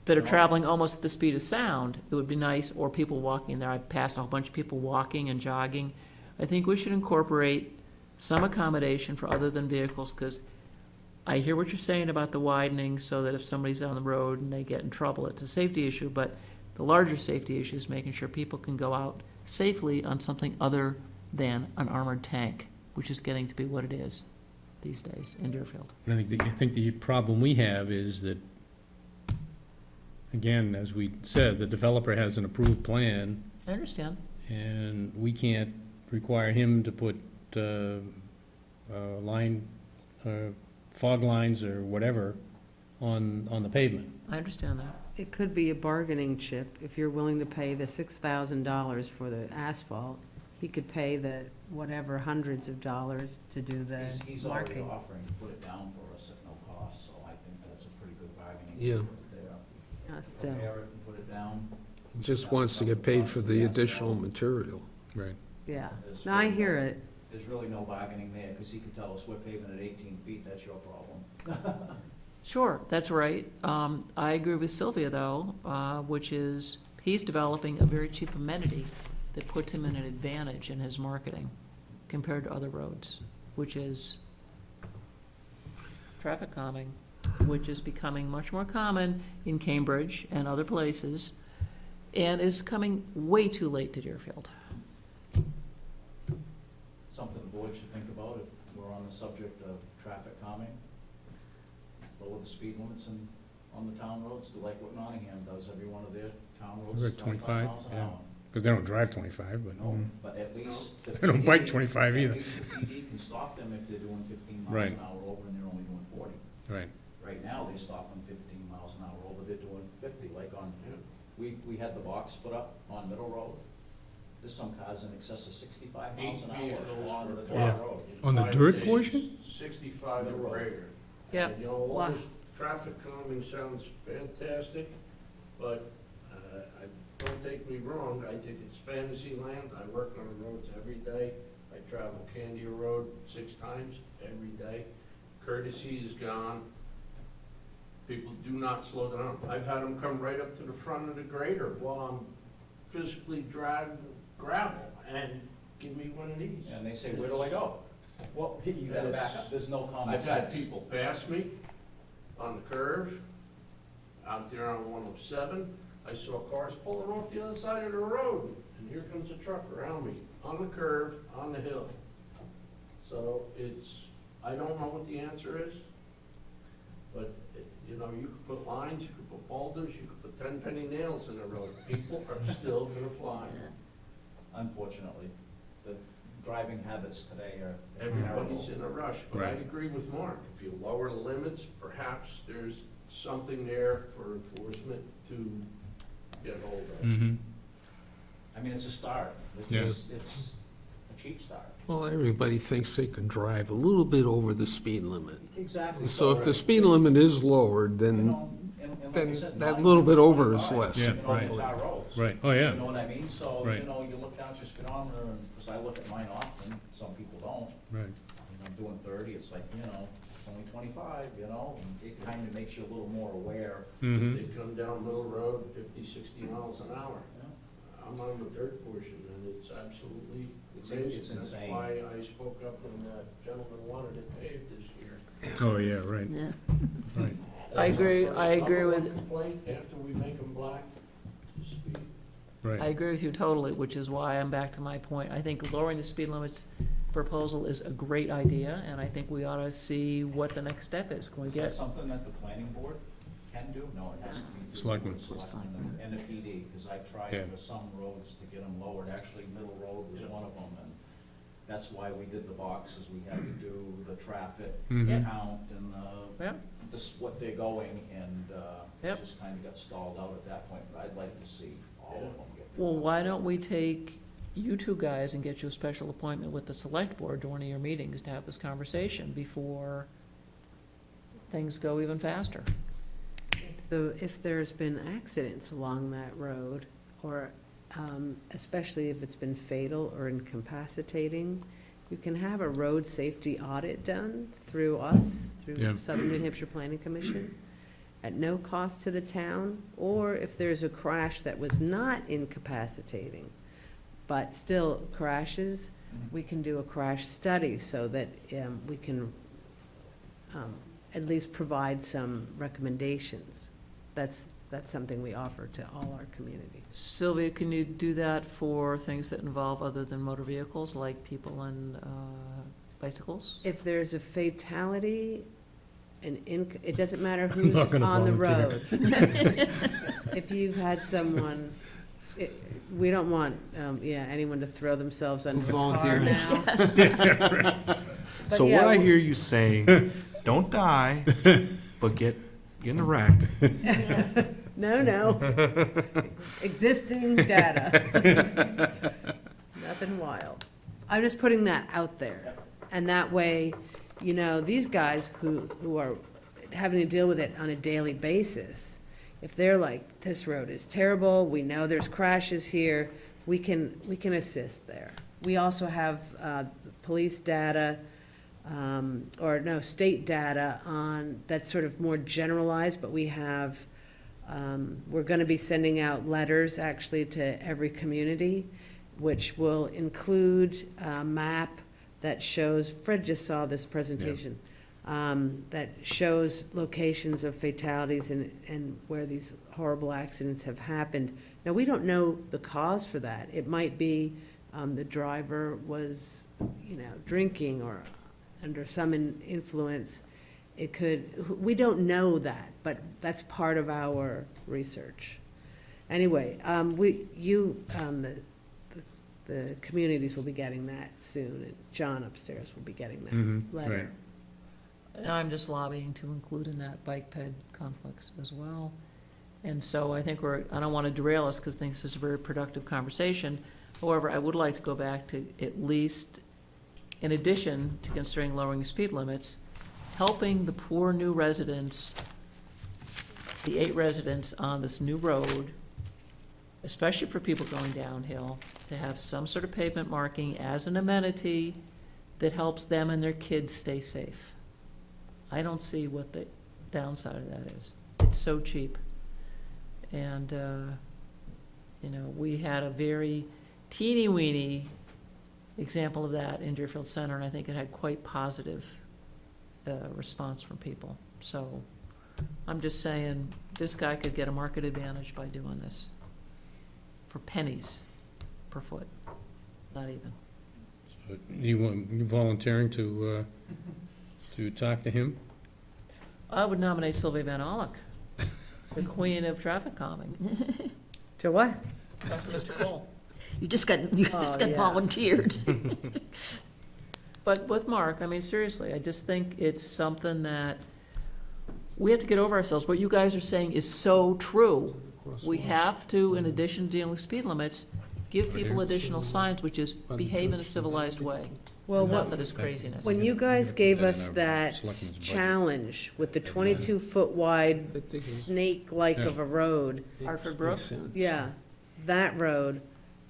that are traveling almost at the speed of sound, it would be nice, or people walking there. I passed a whole bunch of people walking and jogging. I think we should incorporate some accommodation for other than vehicles, because I hear what you're saying about the widening, so that if somebody's on the road and they get in trouble, it's a safety issue, but the larger safety issue is making sure people can go out safely on something other than an armored tank, which is getting to be what it is these days in Deerfield.
I think the problem we have is that, again, as we said, the developer has an approved plan,
I understand.
and we can't require him to put line, fog lines or whatever on the pavement.
I understand that.
It could be a bargaining chip. If you're willing to pay the $6,000 for the asphalt, he could pay the whatever hundreds of dollars to do the
He's already
marking.
offering to put it down for us at no cost, so I think that's a pretty good bargaining.
Yeah.
chip there.
Still,
Prepare it and put it down.
Just wants to get paid for the additional material.
Right.
yeah.
There's
No, I
really
hear
no-
it.
There's really no bargaining there, because he could tell us we're paving at 18 feet, that's your problem.
Sure, that's right. I agree with Sylvia, though, which is, he's developing a very cheap amenity that puts him in an advantage in his marketing compared to other roads, which is traffic calming, which is becoming much more common in Cambridge and other places, and is coming way too late to Deerfield.
Something the board should think about if we're on the subject of traffic calming. Lower the speed limits on the town roads, do like what Nottingham does, every one of their town roads
We're
is
at
25
25,
miles an
yeah.
hour.
Because they don't drive 25, but,
No, but at least. the
They don't bike
PD
25 either.
At least the PD can stop them if they're doing 15 miles
Right.
an hour over and they're only doing 40.
right.
Right now, they stop them 15 miles an hour over, they're doing 50, like on, we had the box put up on Middle Road. There's some cars in excess of 65 miles an hour on the
Yeah.
road.
On the dirt portion?
65 or greater.
Yeah.
And, you know, all
Wow.
this traffic calming sounds fantastic, but don't take me wrong, I think it's fantasy land. I work on the roads every day. I travel Candia Road 6 times every day. Courtesy is gone. People do not slow down. I've had them come right up to the front of the grader while I'm physically dragging gravel and give me one of these.
And they say, where do I go? Well, you gotta back up, there's no common
I've had
sense.
people pass me on the curve, out there on 107. I saw cars pulling off the other side of the road, and here comes a truck around me, on the curve, on the hill. So I don't know what the answer is, but, you know, you could put lines, you could put boulders, you could put 10 penny nails in the road. People are still gonna fly.
Unfortunately, the driving habits today are
Everybody's in
terrible.
a rush, but I
Right.
agree with Mark. If you lower the limits, perhaps there's something there for enforcement to get hold of.
Mm-hmm.
I mean, it's a start,
Yeah.
it's a cheap start.
Well, everybody thinks they can drive a little bit over the speed limit.
Exactly.
So if the speed limit is lowered,
You
then,
know, and like I
then
said,
that
Nottingham's
little bit over
25,
is less.
Yeah,
you know,
right.
it's our roads.
Right, oh,
You
yeah,
know what I mean? So,
Right.
you know, you look down at your speedometer, and, because I look at mine often, some people don't.
right.
And I'm doing 30, it's like, you know, it's only 25, you know, and it kind of makes you a little more aware.
Mm-hmm.
They come down Middle Road, 50, 60 miles an hour.
you know?
I'm on the dirt portion, and it's absolutely
It's
amazing. That's
insane.
why I spoke up when that gentleman wanted it paved this year.
Oh, yeah, right,
Yeah.
right.
I
That's our
agree-
first
I agree
number
with-
one complaint after we make them black, is speed.
I
Right.
agree with you totally, which is why I'm back to my point. I think lowering the speed limits proposal is a great idea, and I think we ought to see what the next step is. Can we
Is that
get,
something that the planning board can do? No, it has to be through
Selectmen.
the selectmen and the PD, because I
Yeah.
tried for some roads to get them lowered. Actually, Middle Road was one of them, and that's why we did the boxes. We had to do the traffic
Mhm.
count and
yeah,
this, what they're going, and
Yep.
it just kind of got stalled out at that point. But I'd like to see all of them get.
well, why don't we take you two guys and get you a special appointment with the select board to one of your meetings to have this conversation before things go even faster?
If there's been accidents along that road, or especially if it's been fatal or incapacitating, you can have a road safety audit done through us,
Yeah.
through Southern New Hampshire Planning Commission, at no cost to the town, or if there's a crash that was not incapacitating, but still crashes, we can do a crash study so that we can at least provide some recommendations. That's something we offer to all our communities.
Sylvia, can you do that for things that involve other than motor vehicles, like people and bicycles?
If there's a fatality it doesn't matter who's
not gonna
on the road.
volunteer.
If you've had someone, we don't want, anyone to throw themselves under a car
Volunteers.
now. But
So
yeah,
what I hear you saying, don't die, but get in a wreck.
No. Existing data. Nothing wild. I'm just putting that out there. And that way, these guys who are having to deal with it on a daily basis, if they're like, this road is terrible, we know there's crashes here, we can assist there. We also have police data, state data on, that's sort of more generalized, but we have, we're gonna be sending out letters actually to every community, which will include a map that shows, Fred just saw this presentation, that shows locations of fatalities and where these horrible accidents have happened. Now, we don't know the cause for that. It might be the driver was, drinking or under some influence. It could, we don't know that, but that's part of our research. Anyway, the communities will be getting that soon, and John upstairs will be getting that letter.
right.
And I'm just lobbying to include in that bike ped conflicts as well. And so I think I don't want to derail us because I think this is a very productive conversation. However, I would like to go back to at least, in addition to considering lowering the speed limits, helping the poor new residents, the 8 residents on this new road, especially for people going downhill, to have some sort of pavement marking as an amenity that helps them and their kids stay safe. I don't see what the downside of that is. It's so cheap. And, we had a very teeny-weeny example of that in Deerfield Center, and I think it had quite positive response from people. So I'm just saying, this guy could get a market advantage by doing this for pennies per foot, not even.
You volunteering to talk to him?
I would nominate Sylvia Van Alec, the queen of traffic calming.
To what?
Talk to Mr. Cole.
You just got
yeah.
volunteered.
But with Mark, I mean, seriously, I just think it's something that we have to get over ourselves. What you guys are saying is so true. We have to, in addition to dealing with speed limits, give people additional signs, which is behave in a civilized way.
Well,
Enough of this craziness.
when you guys gave
That in
us
our
that
selectmen's budget.
challenge with the 22-foot wide snake-like
Yeah.
of a road,
Hartford Brook?
yeah, that road,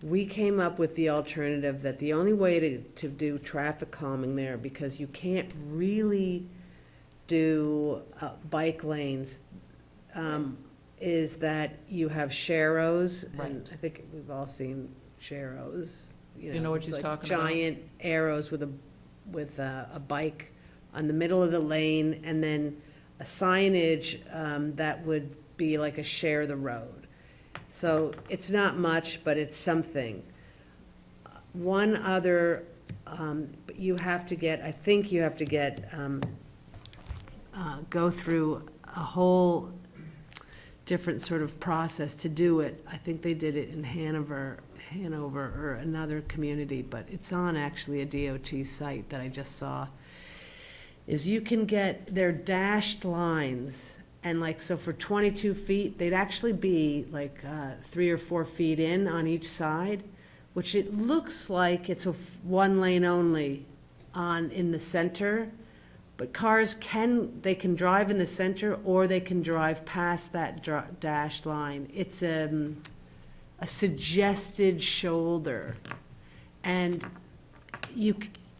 we came up with the alternative that the only way to do traffic calming there, because you can't really do bike lanes, is that you have sharrows, and
Right.
I think we've all seen sharrows.
You know what
it's
she's
like
talking about?
Giant arrows with a bike on the middle of the lane, and then a signage that would be like a share the road. So it's not much, but it's something. One other, but you have to get, I think you have to get, go through a whole different sort of process to do it. I think they did it in Hanover, or another community, but it's on actually a DOT site that I just saw, is you can get their dashed lines, and like, so for 22 feet, they'd actually be like 3 or 4 feet in on each side, which it looks like it's a one lane only in the center, but cars can drive in the center, or they can drive past that dashed line. It's a suggested shoulder. And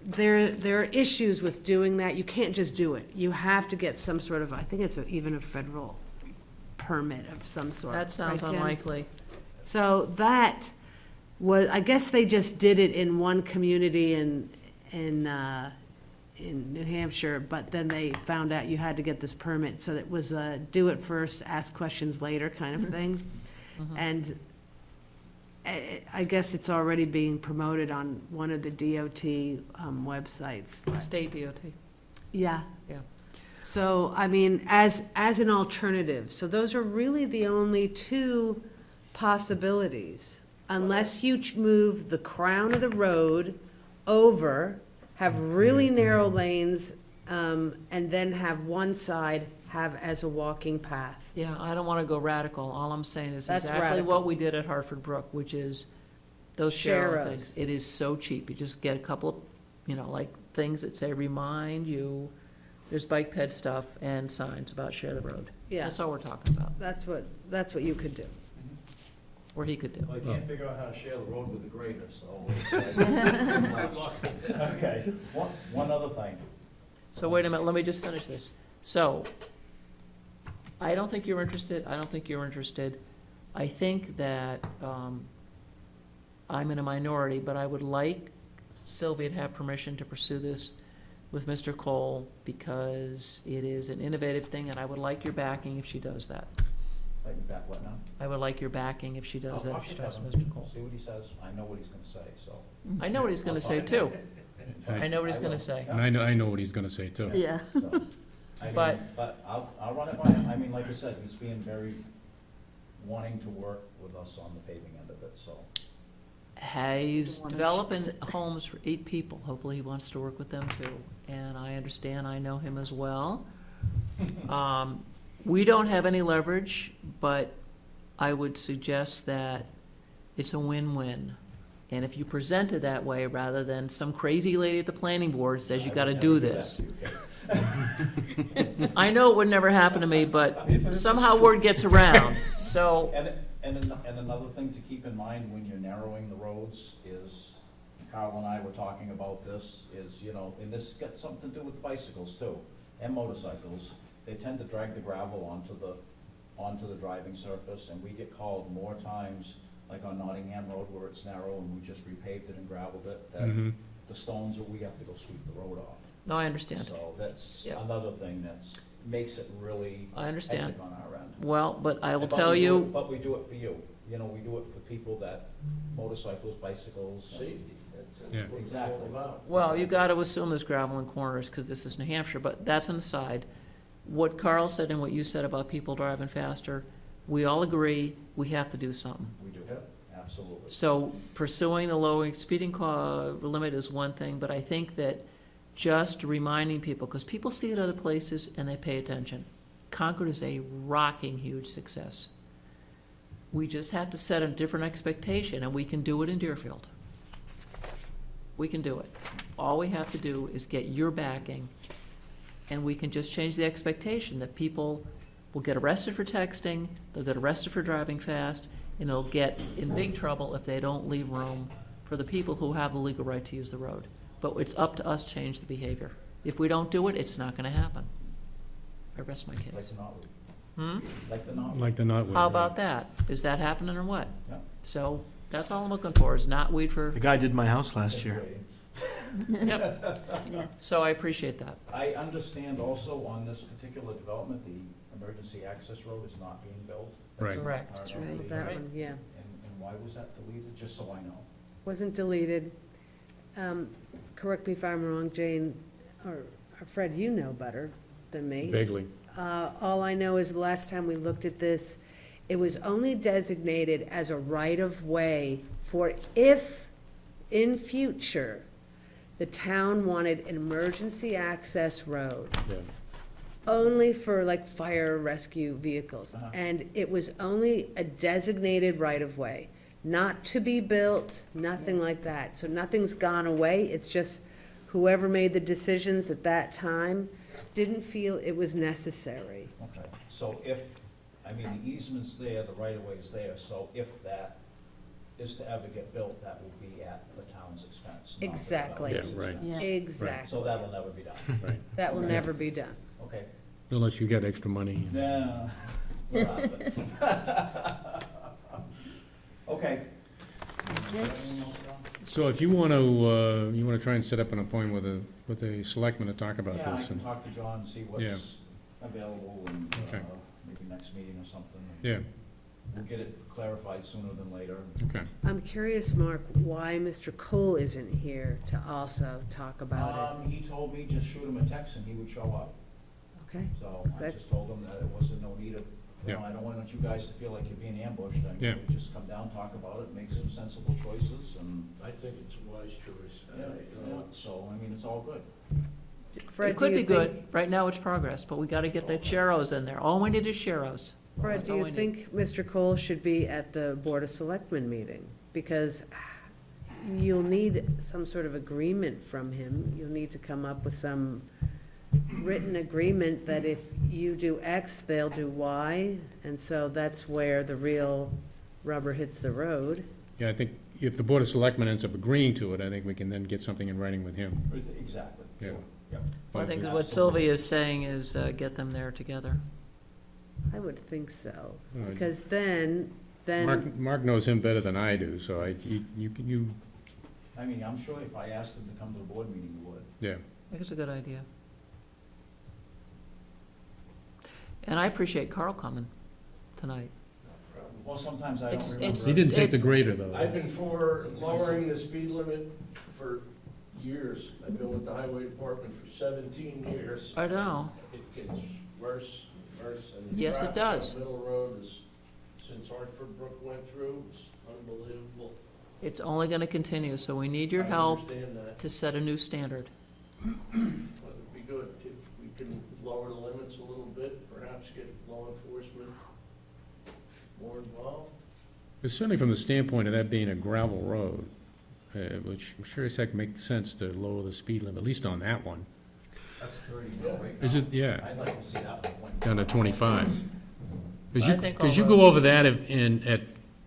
there are issues with doing that. You can't just do it. You have to get some sort of, I think it's even a federal permit of some sort.
That sounds
right, Jen?
unlikely.
So that was, I guess they just did it in one community in New Hampshire, but then they found out you had to get this permit, so it was a do it first, ask questions later kind of thing. And I guess it's already being promoted on one of the DOT websites. but-
State DOT.
Yeah. So, I mean, as an alternative, so those are really the only two possibilities. Unless you move the crown of the road over, have really narrow lanes, and then have one side have as a walking path.
Yeah, I don't want to go radical. All I'm saying is
That's
exactly
radical.
what we did at Hartford Brook, which is those share
Sharrows.
things. It is so cheap. You just get a couple of, like things that say remind you. There's bike ped stuff and signs about share the road.
Yeah,
That's all we're talking about,
that's what you could do.
or he could do.
Well, I can't figure out how to share the road with the grader, so. Good luck. Okay, one other thing.
So wait a minute, let me just finish this. So, I don't think you're interested, I don't think you're interested. I think that, I'm in a minority, but I would like Sylvia to have permission to pursue this with Mr. Cole, because it is an innovative thing, and I would like your backing if she does that.
Like, back what now?
I would like your backing if she does that,
I'll
if she
talk
does
to him.
Mr. Cole.
See what he says, I know what he's gonna say, so.
I know what he's gonna say too. I know what he's gonna say.
And I know what he's gonna say too.
Yeah.
So, I mean,
But-
But I'll run it by him, I mean, like I said, he's being very wanting to work with us on the paving end of it, so.
He's
Don't wanna
developing
jinx it.
homes for 8 people. Hopefully he wants to work with them too. And I understand, I know him as well. We don't have any leverage, but I would suggest that it's a win-win. And if you present it that way, rather than some crazy lady at the planning board says you
I
gotta
would
do
never that
this.
to you, Kate.
I know it would never happen to me, but somehow word gets around, so.
And another thing to keep in mind when you're narrowing the roads is, Carl and I were talking about this, is, and this got something to do with bicycles too, and motorcycles. They tend to drag the gravel onto the driving surface, and we get called more times, like on Nottingham Road where it's narrow and we just repaved it and gravelled it, that
Mhm.
the stones, we have to go sweep the road off.
No, I understand.
So that's
Yeah.
another thing that's, makes it really
I understand.
hectic on our end.
Well, but I will
But
tell
we do
you,
it- But we do it for you, we do it for people that, motorcycles, bicycles. and-
Safety, that's
Yeah.
what it's all
Exactly.
about.
well, you gotta assume there's gravel in corners, because this is New Hampshire, but that's an aside. What Carl said and what you said about people driving faster, we all agree, we have to do something.
We do,
Yep.
absolutely.
So pursuing the lowering speeding limit is one thing, but I think that just reminding people, because people see it other places and they pay attention. Concord is a rocking huge success. We just have to set a different expectation, and we can do it in Deerfield. We can do it. All we have to do is get your backing, and we can just change the expectation that people will get arrested for texting, they'll get arrested for driving fast, and they'll get in big trouble if they don't leave room for the people who have the legal right to use the road. But it's up to us to change the behavior. If we don't do it, it's not gonna happen. I rest my
Like
case.
the knotweed,
Hmm?
like the knotweed.
Like the knotweed.
How
right.
about that? Is that happening or what?
Yeah.
So, that's all I'm looking for, is not weed for,
The guy did my house last
That's
year.
great.
yep.
Yeah.
So I appreciate that.
I understand also on this particular development, the emergency access road is not being built. That's
Right.
Correct.
part of
That's right.
the-
That
Right.
one, yeah,
And why was that deleted, just so I know?
wasn't deleted. Correct me if I'm wrong, Jane, or Fred, you know better than me.
Vaguely.
All I know is the last time we looked at this, it was only designated as a right-of-way for if, in future, the town wanted an emergency access road,
Yeah.
only for like fire rescue vehicles.
Uh-huh.
And it was only a designated right-of-way, not to be built, nothing like that. So nothing's gone away, it's just whoever made the decisions at that time didn't feel it was necessary.
Okay, so if, the easement's there, the right-of-way's there, so if that is to ever get built, that will be at the town's expense. not the
Exactly.
developer's
Yeah, right.
expense.
Yeah.
Exactly.
So that'll never be done,
Right.
That will never be done.
okay?
Unless you get extra money.
Yeah. we're out of it. Okay. Anything else, John?
So if you want to try and set up an appointment with a selectman to talk about
Yeah, I
this.
can
and-
talk to John and see what's available and,
Okay.
maybe next meeting or something.
Yeah,
We'll get it clarified sooner than later.
okay.
I'm curious, Mark, why Mr. Cole isn't here to also talk about
He told me just shoot him a text and he would show up.
it. Okay.
So I
Sec-
just told them that it wasn't no need of,
Yeah.
I don't want you guys to feel like you're being ambushed. I
Yeah.
mean, just come down, talk about it, make some sensible choices, and,
I think it's a wise choice.
so, I mean, it's all good.
Fred,
It could
do
be
you think-
good. Right now, it's progress, but we gotta get the Sharrows in there. All we need is Sharrows.
Fred,
That's
do
all
you
we need.
think Mr. Cole should be at the Board of Selectmen meeting? Because you'll need some sort of agreement from him. You'll need to come up with some written agreement that if you do X, they'll do Y. And so that's where the real rubber hits the road.
Yeah, I think if the Board of Selectmen ends up agreeing to it, I think we can then get something in writing with him.
Exactly.
Yeah.
Sure. Yep.
I think
But-
what Sylvia is saying is get them there together.
I would think so.
Uh,
Because then,
Mark knows him better than I do, so you,
I mean, I'm sure if I asked them to come to the board meeting, you would.
yeah.
I think it's a good idea. And I appreciate Carl coming tonight.
Well, sometimes I don't
It's-
remember.
it's-
He didn't take the
It's-
grader, though.
I've been for lowering the speed limit for years. I've been with the highway department for 17 years.
I know.
It gets worse and worse, and the
Yes, it
traffic
does.
on Middle Road is, since Hartford Brook went through, it's unbelievable.
It's only gonna continue, so we need your
I
help
understand that,
to set a new standard.
but it'd be good if we can lower the limits a little bit, perhaps get law enforcement more involved.
But certainly from the standpoint of that being a gravel road, which I'm sure as heck makes sense to lower the speed limit, at least on that one.
That's 30 now, right
Is
now.
it, yeah,
I'd like to see that one.
down to 25.
I think
Because you
all
go
roads-
over that at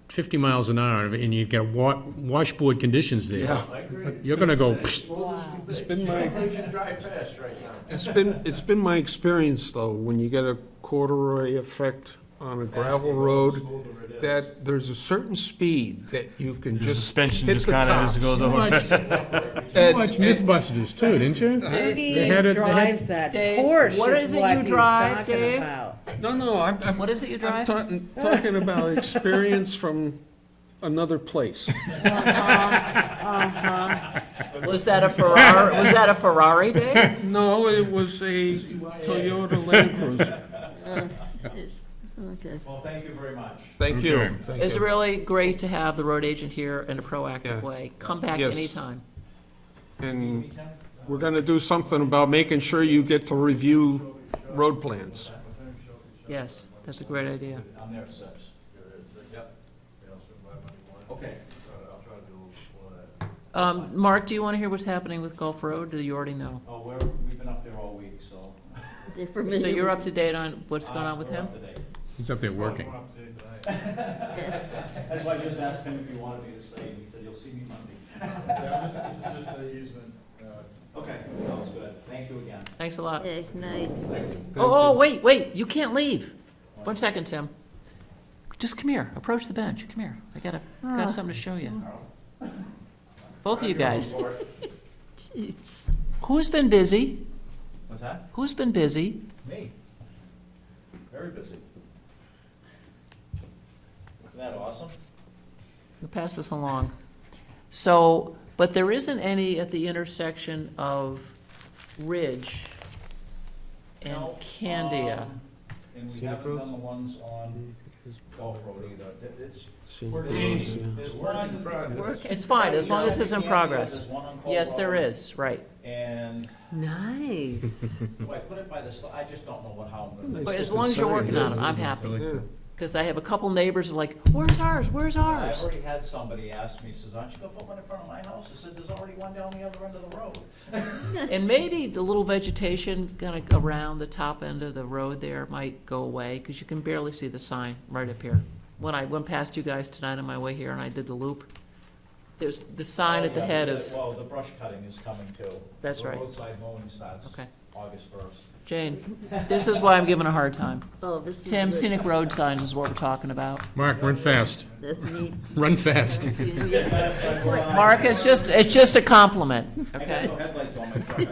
50 miles an hour, and you've got washboard conditions there.
I agree.
You're gonna go,
As slow as we
It's
think.
been my-
Nobody can drive fast right now.
It's been my experience, though, when you get a corduroy effect on a gravel road, that there's a certain speed that you can
Your
just
suspension
hit
just
the
kind of
tops.
just goes
you
over.
watched Mythbusters too, didn't you?
Dave
They had it- they had-
drives that
Dave,
Porsche
what
is
is it
what
you
he's
drive,
talking
Dave?
about.
No, I'm
What is it you
I'm
drive?
talking about experience from another place.
Was that a Ferrari, was that a Ferrari, Dave?
No, it was a Toyota Land Cruiser.
Yes, okay.
Well, thank you very much.
Thank you.
Okay.
Thank
It's
you.
really great to have the road agent here in a proactive
Yeah.
way. Come back
Yes.
anytime.
And we're gonna do something about making sure you get to review road plans.
Yes, that's a great idea.
I'm there at 6. Yep. Okay.
Mark, do you want to hear what's happening with Gulf Road? Do you already know?
Oh, we've been up there all week, so.
Different.
So you're up to date on what's going on with
We're
him?
up to date.
He's up there working.
That's why I just asked him if he wanted me to stay, and he said, you'll see me Monday.
This is just an easement.
Okay, that was good. Thank you again.
Thanks a lot.
Okay, night.
Oh, wait, you can't leave. 1 second, Tim. Just come here, approach the bench, come here. I got something to show you. Both of you guys.
Jeez.
Who's been busy?
What's that?
Who's been busy?
Me. Very busy. Isn't that awesome?
We'll pass this along. So, but there isn't any at the intersection of Ridge and
No,
Candia.
And we
Scenic
haven't
roads?
done the ones on Gulf Road either. It's,
See,
there's one.
It's fine, as long as it's in progress.
There's one on Cole
Yes, there
Road,
is, right.
And,
Nice.
do I put it by the, I just don't know how I'm gonna.
But as long as you're working on it, I'm happy.
Yeah.
Because I have a couple neighbors who are like, where's ours, where's
I've
ours?
already had somebody ask me, says, aren't you gonna put one in front of my house? I said, there's already one down the other end of the road.
And maybe the little vegetation gonna go around the top end of the road there might go away, because you can barely see the sign right up here. When I went past you guys tonight on my way here and I did the loop, there's the sign at the head of,
Well, the brush cutting is coming too.
That's right.
The roadside mowing starts
okay.
August 1st.
Jane, this is why I'm giving a hard time.
Oh, this is.
Tim,
the-
scenic road signs is what we're talking about.
Mark, run fast.
That's neat.
Run fast.
Yeah.
Mark, it's just a compliment,
I got
okay?
no headlights on my truck.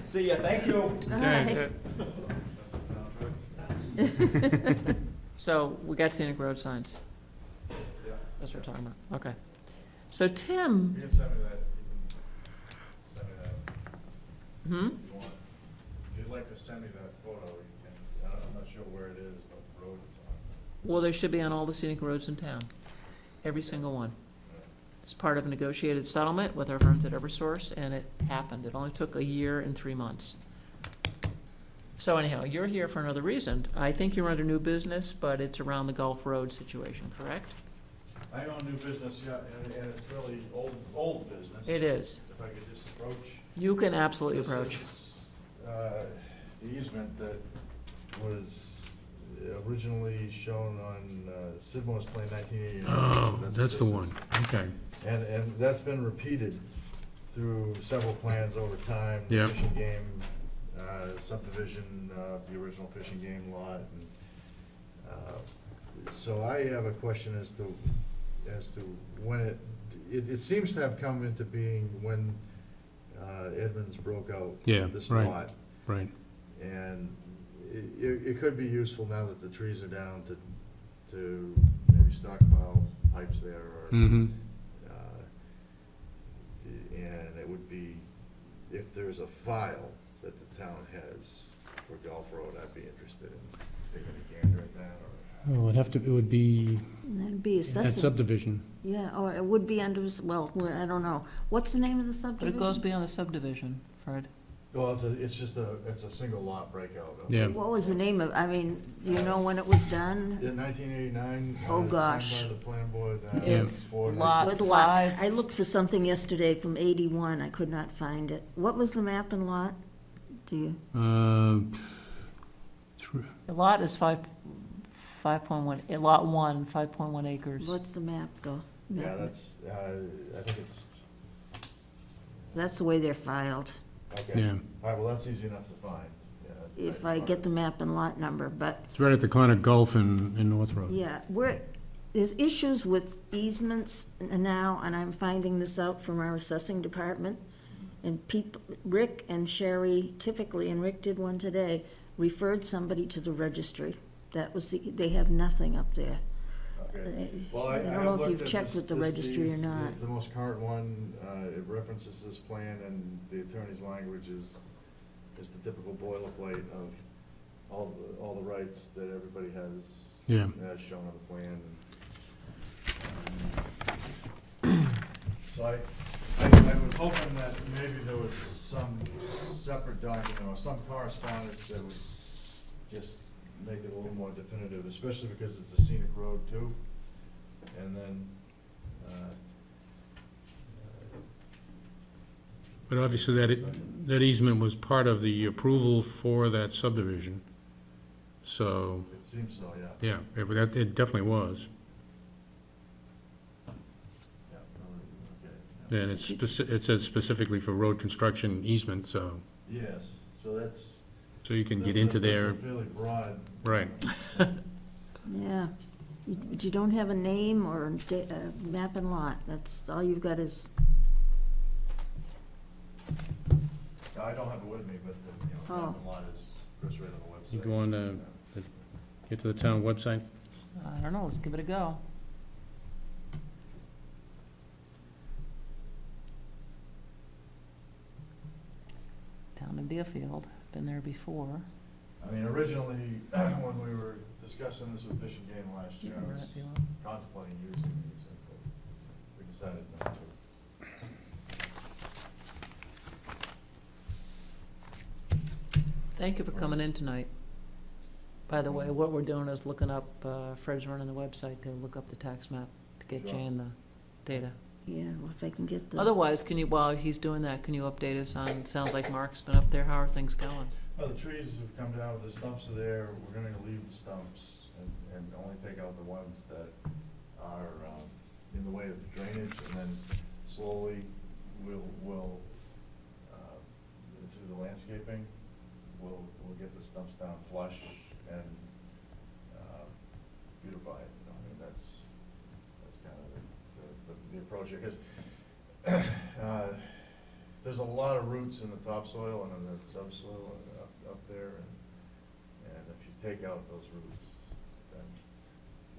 See ya, thank you.
Bye.
So, we got scenic road signs. That's what we're talking about, okay. So Tim,
You can send me that, you can send me that.
hmm?
If you want. send me that photo, you can, I'm not sure where it is, what road it's on.
Well, they should be on all the scenic roads in town, every single one. It's part of a negotiated settlement with our friends at Eversource, and it happened. It only took a year and 3 months. So anyhow, you're here for another reason. I think you're under new business, but it's around the Gulf Road situation, correct?
I own new business, yeah, and it's really old business.
It is.
If I could just approach.
You can absolutely
This
approach.
is, the easement that was originally shown on Sidmore's plan 1989.
Oh,
So
that's the
what
one,
this is.
okay.
And that's been repeated through several plans over time. The
Yep.
Fishing game subdivision, the original fishing game lot. And, so I have a question as to when it seems to have come into being when Edmonds broke out
Yeah,
this
right.
lot.
Right.
And it could be useful now that the trees are down to maybe stockpile pipes there or.
Mm-hmm.
And it would be, if there's a file that the town has for Gulf Road, I'd be interested in taking a gander at that, or.
Well, it would be
And that'd be
that
assessing,
subdivision.
yeah, or it would be under, well, I don't know. What's the name of the
But it
subdivision?
goes beyond the subdivision, Fred.
Well, it's just a single lot breakout.
Yeah.
What was the name of, I mean, do you know when it was done?
In 1989.
Oh, gosh.
Signed by the planning board.
It's
for
lot
Good lot.
5.
I looked for something yesterday from 81, I could not find it. What was the map and lot? Do you,
The lot is 5.1, lot 1, 5.1 acres.
what's the map go?
Yeah, that's, I think it's,
That's the way they're filed,
okay.
Yeah.
All right, well, that's easy enough to find. Yeah,
if I get the map and lot number, but
It's right at the corner of Gulf and North Road.
yeah, there's issues with easements now, and I'm finding this out from our assessing department. And Rick and Sherry typically, and Rick did one today, referred somebody to the registry. That was they have nothing up there.
Okay.
I
Well, I
don't
have
know if
looked
you've
at
checked
this-
with the
this
registry or
deed,
not.
The most current one, it references this plan, and the attorney's language is the typical boilerplate of all the rights that everybody has.
Yeah.
As shown on the plan. So I was hoping that maybe there was some separate document or some correspondence that would just make it a little more definitive, especially because it's a scenic road too. And then,
But obviously that easement was part of the approval for that subdivision. So,
it seems so, yeah.
yeah, it definitely was.
Yeah, okay.
And it says specifically for road construction easement, so
Yes, so that's.
you can get
that's
into
a- that's
there,
a fairly broad.
right.
Yeah, but you don't have a name or a map and lot. That's all you've got is,
I don't have it with me, but the,
Oh.
map and lot is right on the website.
You go on, get to the town website.
I don't know, let's give it a go. Down in Deerfield, been there before.
I mean, originally, when we were discussing this with Fish and Game last year, I
Remember
was
that, Beulah?
contemplating using these, but we decided not to.
Thank you for coming in tonight. By the way, what we're doing is looking up, Fred's running the website to look up the tax map to get
Sure.
Jane the data.
yeah, well, if I can get the.
Otherwise, while he's doing that, can you update us on, sounds like Mark's been up there, how are things going?
Well, the trees have come down, the stumps are there, we're gonna leave the stumps and only take out the ones that are, in the way of drainage, and then slowly we'll, through the landscaping, we'll get the stumps down flush and, beautify it, I mean, that's kind of the approach here, 'cause, there's a lot of roots in the topsoil and in the subsoil up there, and if you take out those roots, then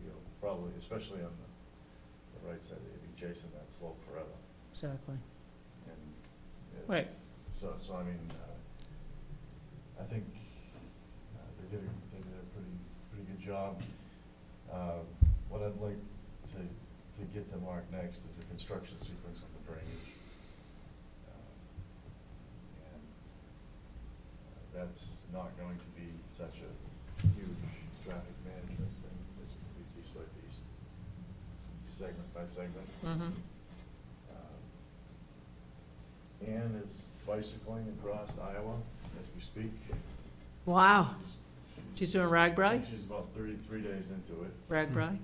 you'll probably, especially on the right side, you'll be chasing that slope forever.
Exactly.
And
Right.
so I mean, I think job. What I'd like to get to Mark next is a construction sequence of the drainage. And that's not going to be such a huge traffic management thing. It's going to be piece by piece, segment by segment.
Mhm.
Ann is bicycling across Iowa as we speak.
Wow.
She's doing RAGBRAI?
She's about 33 days into it.
RAGBRAI,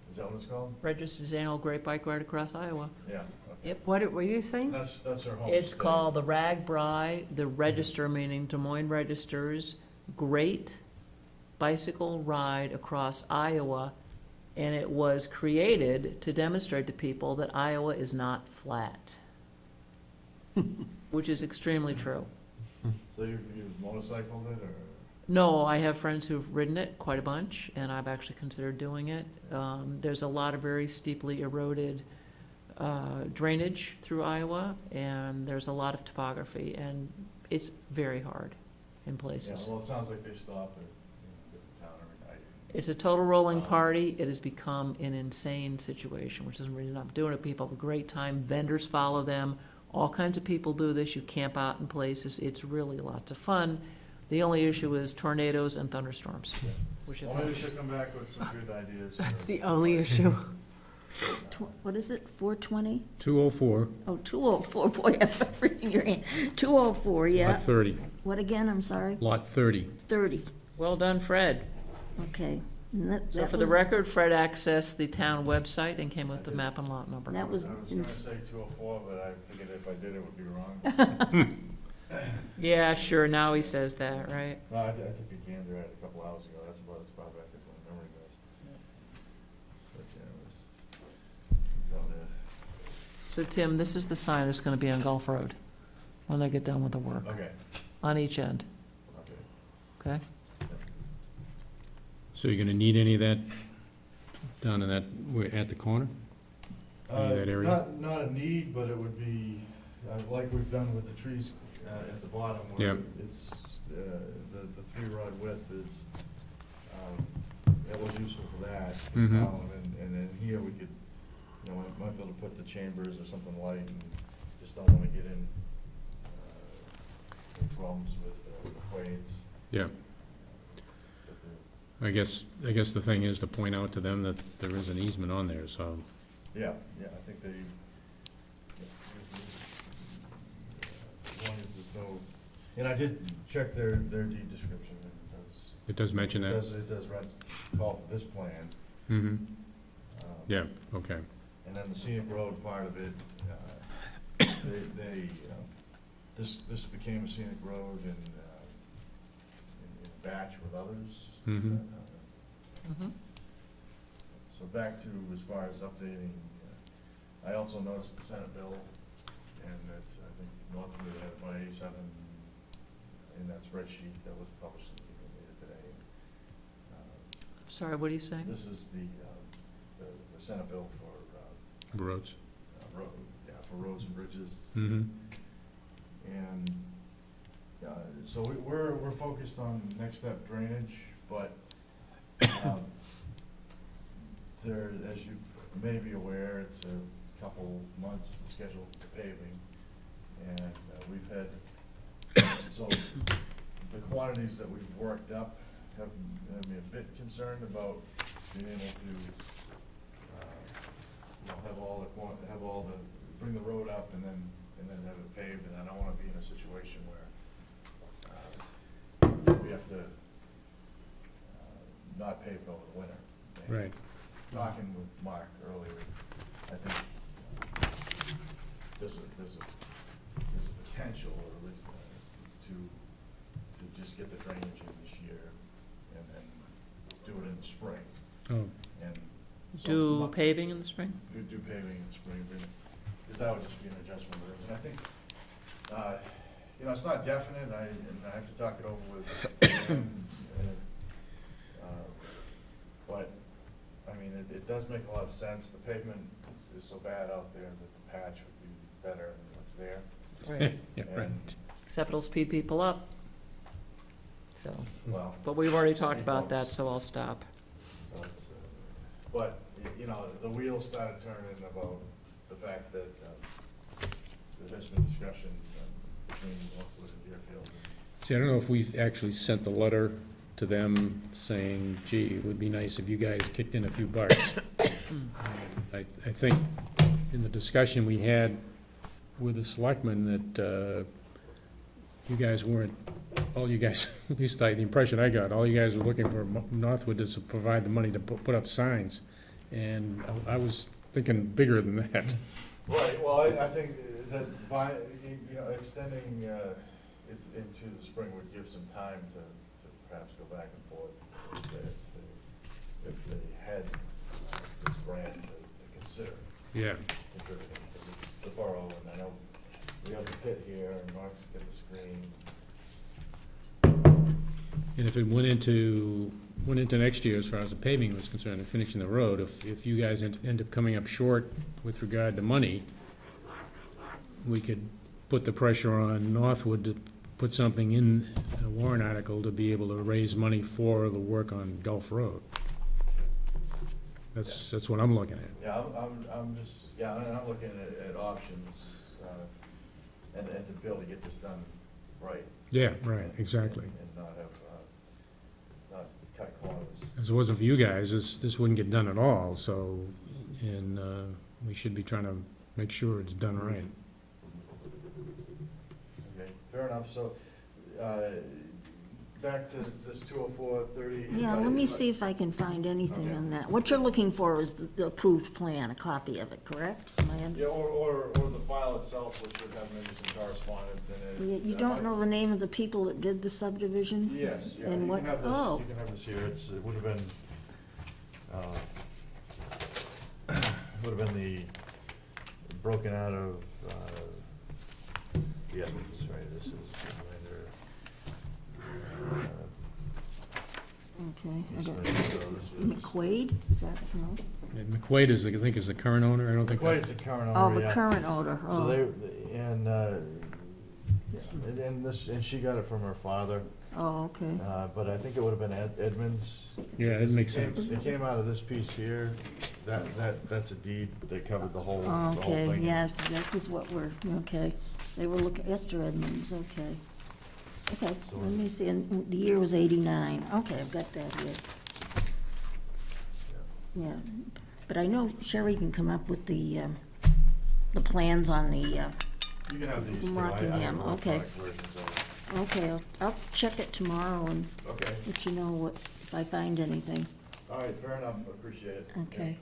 Is that what it's called?
Registered Annual Great Bike Ride Across Iowa.
Yeah. Okay.
What were you saying?
That's her home.
It's
state.
called the RAGBRAI, the Register meaning Des Moines Registers, Great Bicycle Ride Across Iowa. And it was created to demonstrate to people that Iowa is not flat, which is extremely true.
So you've motorcycled it, or?
No, I have friends who've ridden it quite a bunch, and I've actually considered doing it. There's a lot of very steeply eroded drainage through Iowa, and there's a lot of topography, and it's very hard in
Yeah,
places.
well, it sounds like they stop at, different town every night.
It's a total rolling party. It has become an insane situation, which doesn't mean I'm doing it. People have a great time. Vendors follow them. All kinds of people do this. You camp out in places. It's really lots of fun. The only issue is tornadoes and thunderstorms, which have
Well, maybe we should come back with some good ideas.
That's
for-
the only issue.
What is it, 420?
204,
Oh, 204, boy, I'm reading your hand. 204,
lot
yeah.
30,
What again, I'm sorry?
lot 30.
30,
well done, Fred.
okay. And that-
So
that
for the
was-
record, Fred accessed the town website and came with the map and lot number.
That was,
I was
in-
gonna say 204, but I figured if I did, it would be wrong.
Yeah, sure, now he says that, right?
No, I took a gander at it a couple hours ago, that's about as far back as my memory goes. But, yeah, it was, it's out there.
So Tim, this is the sign that's gonna be on Gulf Road when they get done with the work,
Okay,
on each end,
okay.
okay?
So you're gonna need any of that down in that, at the corner? Any of that area?
Not a need, but it would be, like we've done with the trees at the bottom, where
Yeah.
it's, the 3-rod width is, that was useful for that.
Mhm.
And then here we could, we might be able to put the chambers or something light, and just don't wanna get in problems with the quads.
Yeah.
But
I guess the thing is to point out to them that there is an easement on there, so,
yeah, I think they, as long as there's no, and I did check their deed description, and
it does mention that?
it does call for this plan.
Mm-hmm,
Um,
yeah, okay.
And then the scenic road part of it, this became a scenic road in batch with others.
Mhm.
Mhm.
So back to as far as updating, I also noticed the Senate bill, and that I think Northwood had about 87 in that spreadsheet that was published in the media today.
Sorry, what are you saying?
This is the Senate bill for
Roads?
for roads and bridges.
Mm-hmm,
And, so we're focused on next step drainage, but, there, as you may be aware, it's a couple months to schedule paving. And, we've had, so the quantities that we've worked up have me a bit concerned about being able to, have all the, bring the road up and then have it paved, and I don't wanna be in a situation where, we have to, not pave it over the winter. And
right.
Talking with Mark earlier, I think, there's a potential, to just get the drainage in this year, and then do it in the spring,
Oh,
and. so
Do
mu-
paving in the spring?
do paving in the spring, because that would just be an adjustment of roads. And I think, it's not definite, and I have to talk it over with him, but, I mean, it does make a lot of sense. The pavement is so bad out there that the patch would be better than what's there.
Right.
yeah, right.
And
Except it'll speed people up. so.
Well,
But we've already talked about that, so I'll stop.
so it's, but, you know, the wheels started turning about the fact that there's been discussion between Northwood and Deerfield.
See, I don't know if we've actually sent the letter to them saying, gee, it would be nice if you guys kicked in a few bucks. I think in the discussion we had with the selectmen that you guys weren't, all you guys, at least the impression I got, all you guys were looking for Northwood is to provide the money to put up signs. And I was thinking bigger than that.
Right, well, I think that by, you know, extending it into the spring would give some time to perhaps go back and forth if they had this grant to consider
Yeah.
contributing. Because it's the borough, and I know we have the pit here, and Mark's got the screen.
And if it went into next year, as far as the paving was concerned, and finishing the road, if you guys end up coming up short with regard to money, we could put the pressure on Northwood to put something in a warrant article to be able to raise money for the work on Gulf Road. That's what I'm looking at.
Yeah, I'm just, yeah, I'm looking at options, and to be able to get this done right.
Yeah, right, exactly.
And not have, not cut corners.
As it wasn't for you guys, this wouldn't get done at all, so, and we should be trying to make sure it's done right.
Okay, fair enough, so, back to this 204-30.
Yeah, let me see if I can find anything
Okay.
on that. What you're looking for is the approved plan, a copy of it, correct? Am I under-
Yeah, or the file itself, which would have maybe some correspondence in it.
You don't know the name of the people that did the subdivision?
Yes, yeah,
And
you
what,
can have this,
oh,
you can have this here, it would have been, would have been the, broken out of, the Edmonds, right, this is under,
okay. I got-
so this was.
McQuaid, is that, no?
And McQuaid is, I think, is the current owner, I don't think.
McQuaid's the current
Oh,
owner,
the
yeah.
current owner,
So
oh.
they, and this, and she got it from her father,
Oh, okay.
but I think it would have been Edmonds.
Yeah, it makes
It came-
sense.
It came out of this piece here, that's a deed, they covered the whole
Okay,
thing.
yeah, this is what we're, okay. They were looking, Esther Edmonds, okay. Okay,
So-
let me see, and the year was 89. Okay, I've got that here. Yeah, but I know Sherry can come up with the plans on the,
You can have these
From
too, I have
Rockingham, okay.
electronic versions of
okay, I'll check it tomorrow and
it. Okay,
let you know what, if I find anything.
all right, fair enough, appreciate it.
Okay.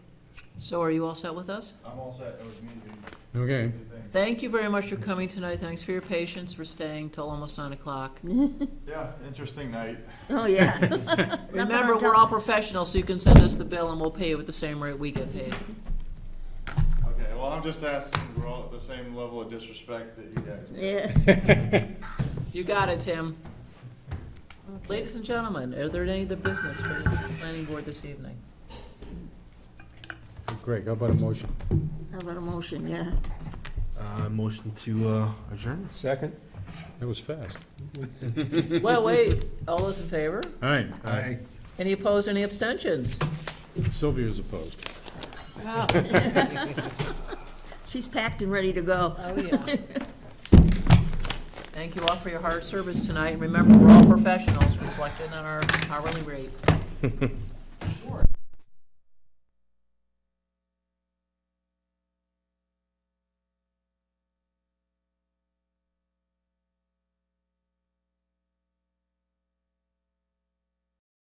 So are you all set with us?
Yeah, I'm all set, it was an easy
Okay,
thing.
Thank you very much for coming tonight. Thanks for your patience, for staying till almost 9 o'clock.
Yeah, interesting night.
Oh, yeah.
Remember, we're all professionals, so you can send us the bill and we'll pay you at the same rate we get paid.
Okay, well, I'm just asking, we're all at the same level of disrespect that you guys.
Yeah.
You got it, Tim. Ladies and gentlemen, are there any other business for this planning board this evening?
Greg, how about a motion?
How about a motion, yeah?
Motion to adjourn?
Second?
That was fast.
Well, wait, all those in favor?
All right,
Any opposed, any abstentions?
Sylvia's opposed.
Wow.
She's packed and ready to go.
Oh, yeah. Thank you all for your hard service tonight. Remember, we're all professionals, reflected on our hourly rate.